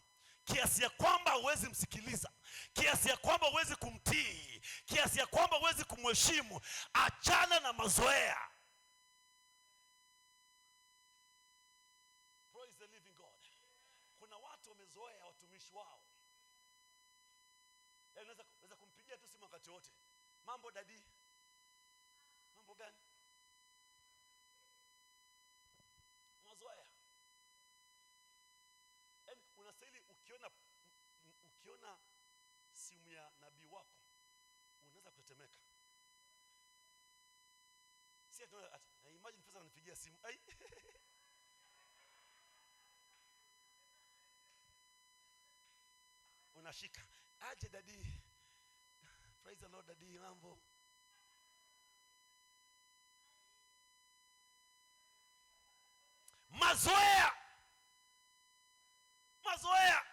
S1: kiasi ya kwamba huwezi msikiliza, kiasi ya kwamba huwezi kumtii, kiasi ya kwamba huwezi kumheshimu. Achana na mazoea. Praise the living God. Kuna watu wamezoea watumishi wao. Unaweza kumpigia tu simu wakati wote. Mambo dadi? Mambo gani? Mazoea. Unastahili ukiona simu ya nabii wako unaweza kutetemeka. Si imagine pesa ananipigia simu. Unashika. Aje dadi. Praise the Lord dadi, mambo. Mazoea. Mazoea.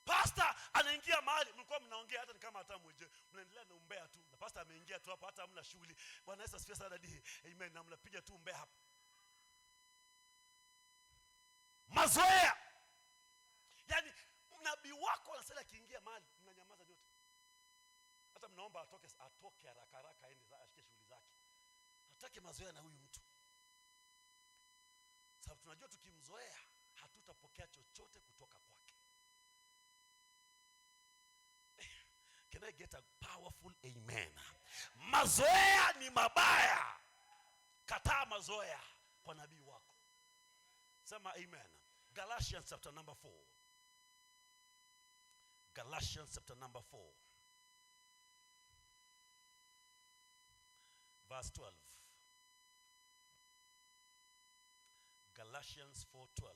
S1: Pastor anaingia mahali mlikuwa mnaongea hata ni kama hata mweje, mnaendelea na umbea tu. Na pastor ameingia tu hapo hata hamna shughuli. Bwana Yesu asifiwe sana dadi. Amen. Na mnapiga tu umbea hapo. Mazoea. Yaani nabii wako anasema akiingia mahali mnanyamaza nyote. Hata mnaomba atoke haraka haraka aende ashike shughuli zake. Hataki mazoea na huyu mtu. Sababu tunajua tukimzoea hatutapokea chochote kutoka kwake. Can I get a powerful amen? Mazoea ni mabaya. Kataa mazoea kwa nabii wako. Sema amen. Galatians chapter number 4. Galatians chapter number 4. Verse 12. Galatians 4:12.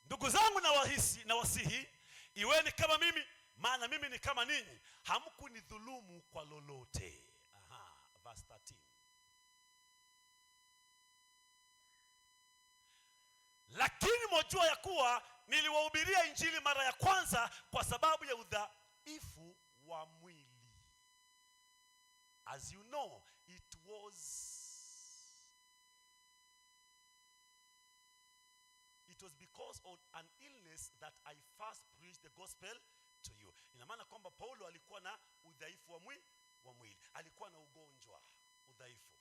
S1: Ndugu zangu na wasihi, iweni kama mimi, maana mimi ni kama ninyi, hamkunidhulumu kwa lolote. Verse 13. Lakini mwajua ya kuwa niliwahubiria injili mara ya kwanza kwa sababu ya udhaifu wa mwili. As you know, it was because of an illness that I first preached the gospel to you. Ina maana kwamba Paulo alikuwa na udhaifu wa mwili. Alikuwa na ugonjwa, udhaifu,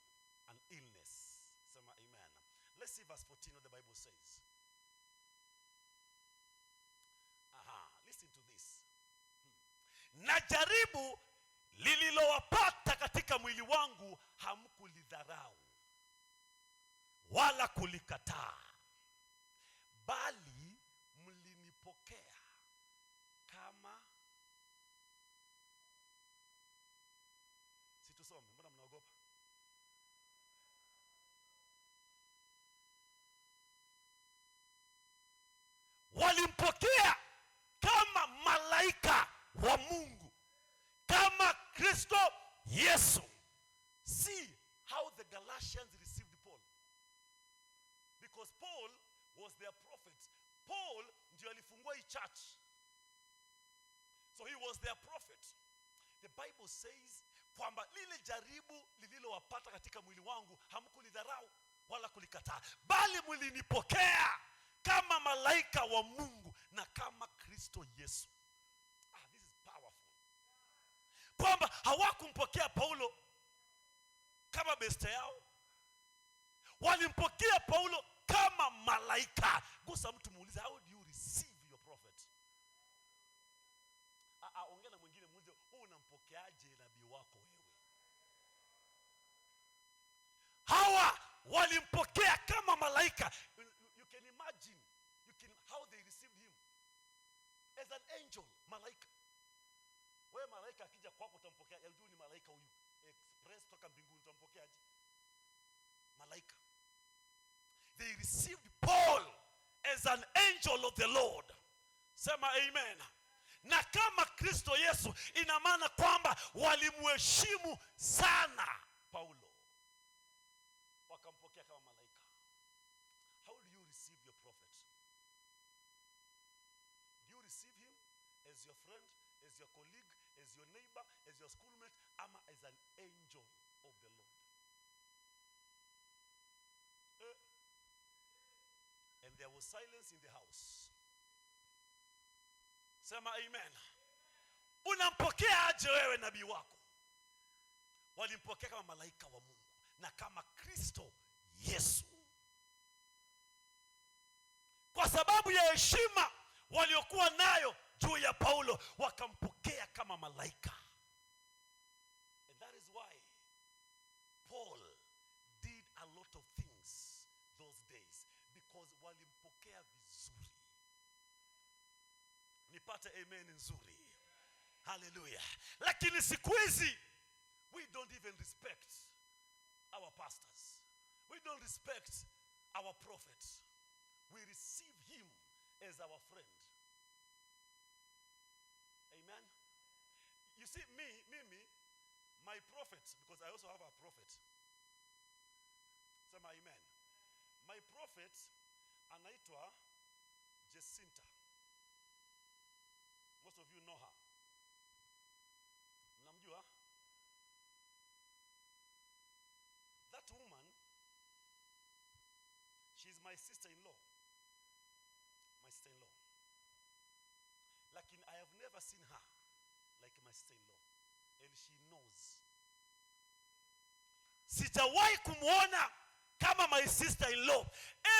S1: an illness. Sema amen. Let's see verse 14 what the Bible says. Listen to this. Na jaribu lililowapata katika mwili wangu hamkulidharau wala kulikataa, bali mlinipokea kama, situsome, mbona mnaogopa? Walimpokea kama malaika wa Mungu, kama Kristo Yesu. See how the Galatians received Paul. Because Paul was their prophet. Paul ndio alifungua hii church. So he was their prophet. The Bible says kwamba lile jaribu lililowapata katika mwili wangu hamkulidharau wala kulikataa, bali mlinipokea kama malaika wa Mungu na kama Kristo Yesu. This is powerful. Kwamba hawakumpokea Paulo kama beste yao, walimpokea Paulo kama malaika. Gusa mtu muulize, how do you receive your prophet? Ongea na mwingine muulize, unampokeaje nabii wako wewe? Hawa walimpokea kama malaika. You can imagine how they received him as an angel, malaika. Wewe malaika akija kwako utampokea, yajua ni malaika huyu express toka mbinguni, utampokeaje? Malaika. They received Paul as an angel of the Lord. Sema amen. Na kama Kristo Yesu, ina maana kwamba walimheshimu sana Paulo, wakampokea kama malaika. How do you receive your prophet? Do you receive him as your friend, as your colleague, as your neighbor, as your schoolmate, ama as an angel of the Lord? And there was silence in the house. Sema amen. Unampokea aje wewe nabii wako? Walimpokea kama malaika wa Mungu na kama Kristo Yesu. Kwa sababu ya heshima waliokuwa nayo juu ya Paulo, wakampokea kama malaika. And that is why Paul did a lot of things those days, because walimpokea vizuri. Nipate amen nzuri. Hallelujah. Lakini siku hizi we don't even respect our pastors. We don't respect our prophets. We receive him as our friend. Amen. You see, my prophet, because I also have a prophet. Sema amen. My prophet anaitwa Jacinta. Most of you know her. Mnamjua? That woman, she's my sister-in-law. My sister-in-law. Lakini I have never seen her like my sister-in-law. And she knows. Sijawahi kumuona kama my sister-in-law.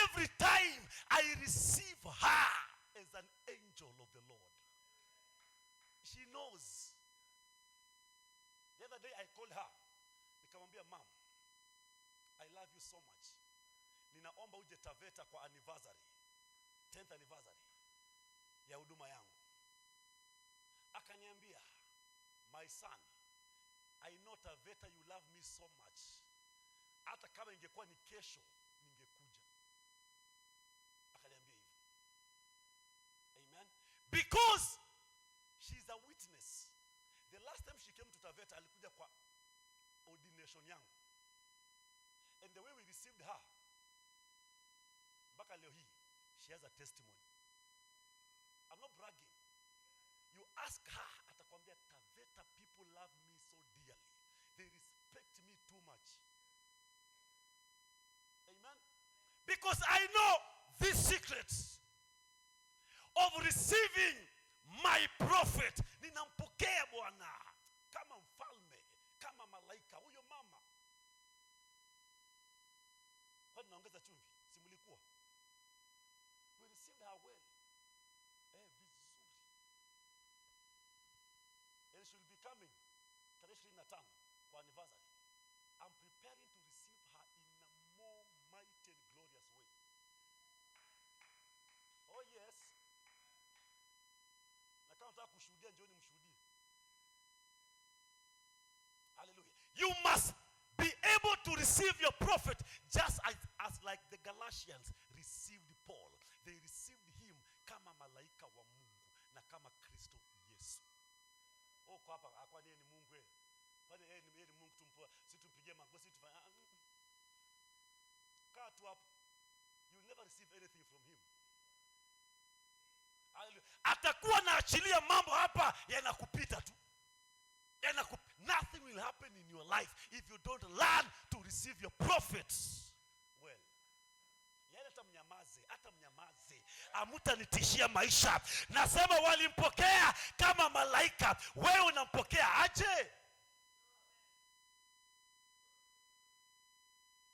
S1: Every time I receive her as an angel of the Lord. She knows. The other day I called her. Nikamwambia, mom, love you so much, ninaomba uje Taveta kwa anniversary, 10th anniversary ya huduma yangu. Akaniambia, my son, I know Taveta you love me so much, hata kama ingekuwa ni kesho ningekuja. Akaniambia hivyo. Amen. Because she's a witness. The last time she came to Taveta, alikuja kwa ordination yangu. And the way we received her, mpaka leo hii, she has a testimony. I'm not bragging. You ask her, atakwambia Taveta people love me so dearly. They respect me too much. Amen. Because I know these secrets of receiving my prophet. Ninampokea Bwana kama mfalme, kama malaika. Huyo mama, kwani naongeza chumvi? Si mlikuwa? We received her well. Vizuri. And she will be coming tarehe 25 kwa anniversary. I'm preparing to receive her in a more mighty and glorious way. Oh yes. Na kama unataka kushuhudia, njoni mshuhudie. Hallelujah. You must be able to receive your prophet just as like the Galatians received Paul. They received him kama malaika wa Mungu na kama Kristo Yesu. Kwa hapa akwa ni Mungu yeye. Kwani yeye ni Mungu tumpoa, si tumpigie magoti tufanye. Kaa tu hapo. You will never receive anything from him. Hallelujah. Atakuwa naachilia mambo hapa yanakupita tu. Nothing will happen in your life if you don't learn to receive your prophets well. Hata mnyamaze. Amutanitishia maisha. Nasema walimpokea kama malaika. Wewe unampokea aje?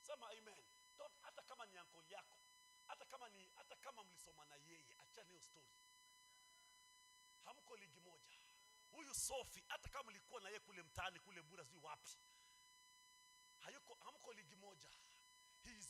S1: Sema amen. Hata kama ni uncle yako, hata kama mlisoma na yeye, acha hiyo story. Hamko ligi moja. Huyu Sophie, hata kama mlikuwa na yeye kule mtaani kule Bura sio wapi, hamko ligi moja. He is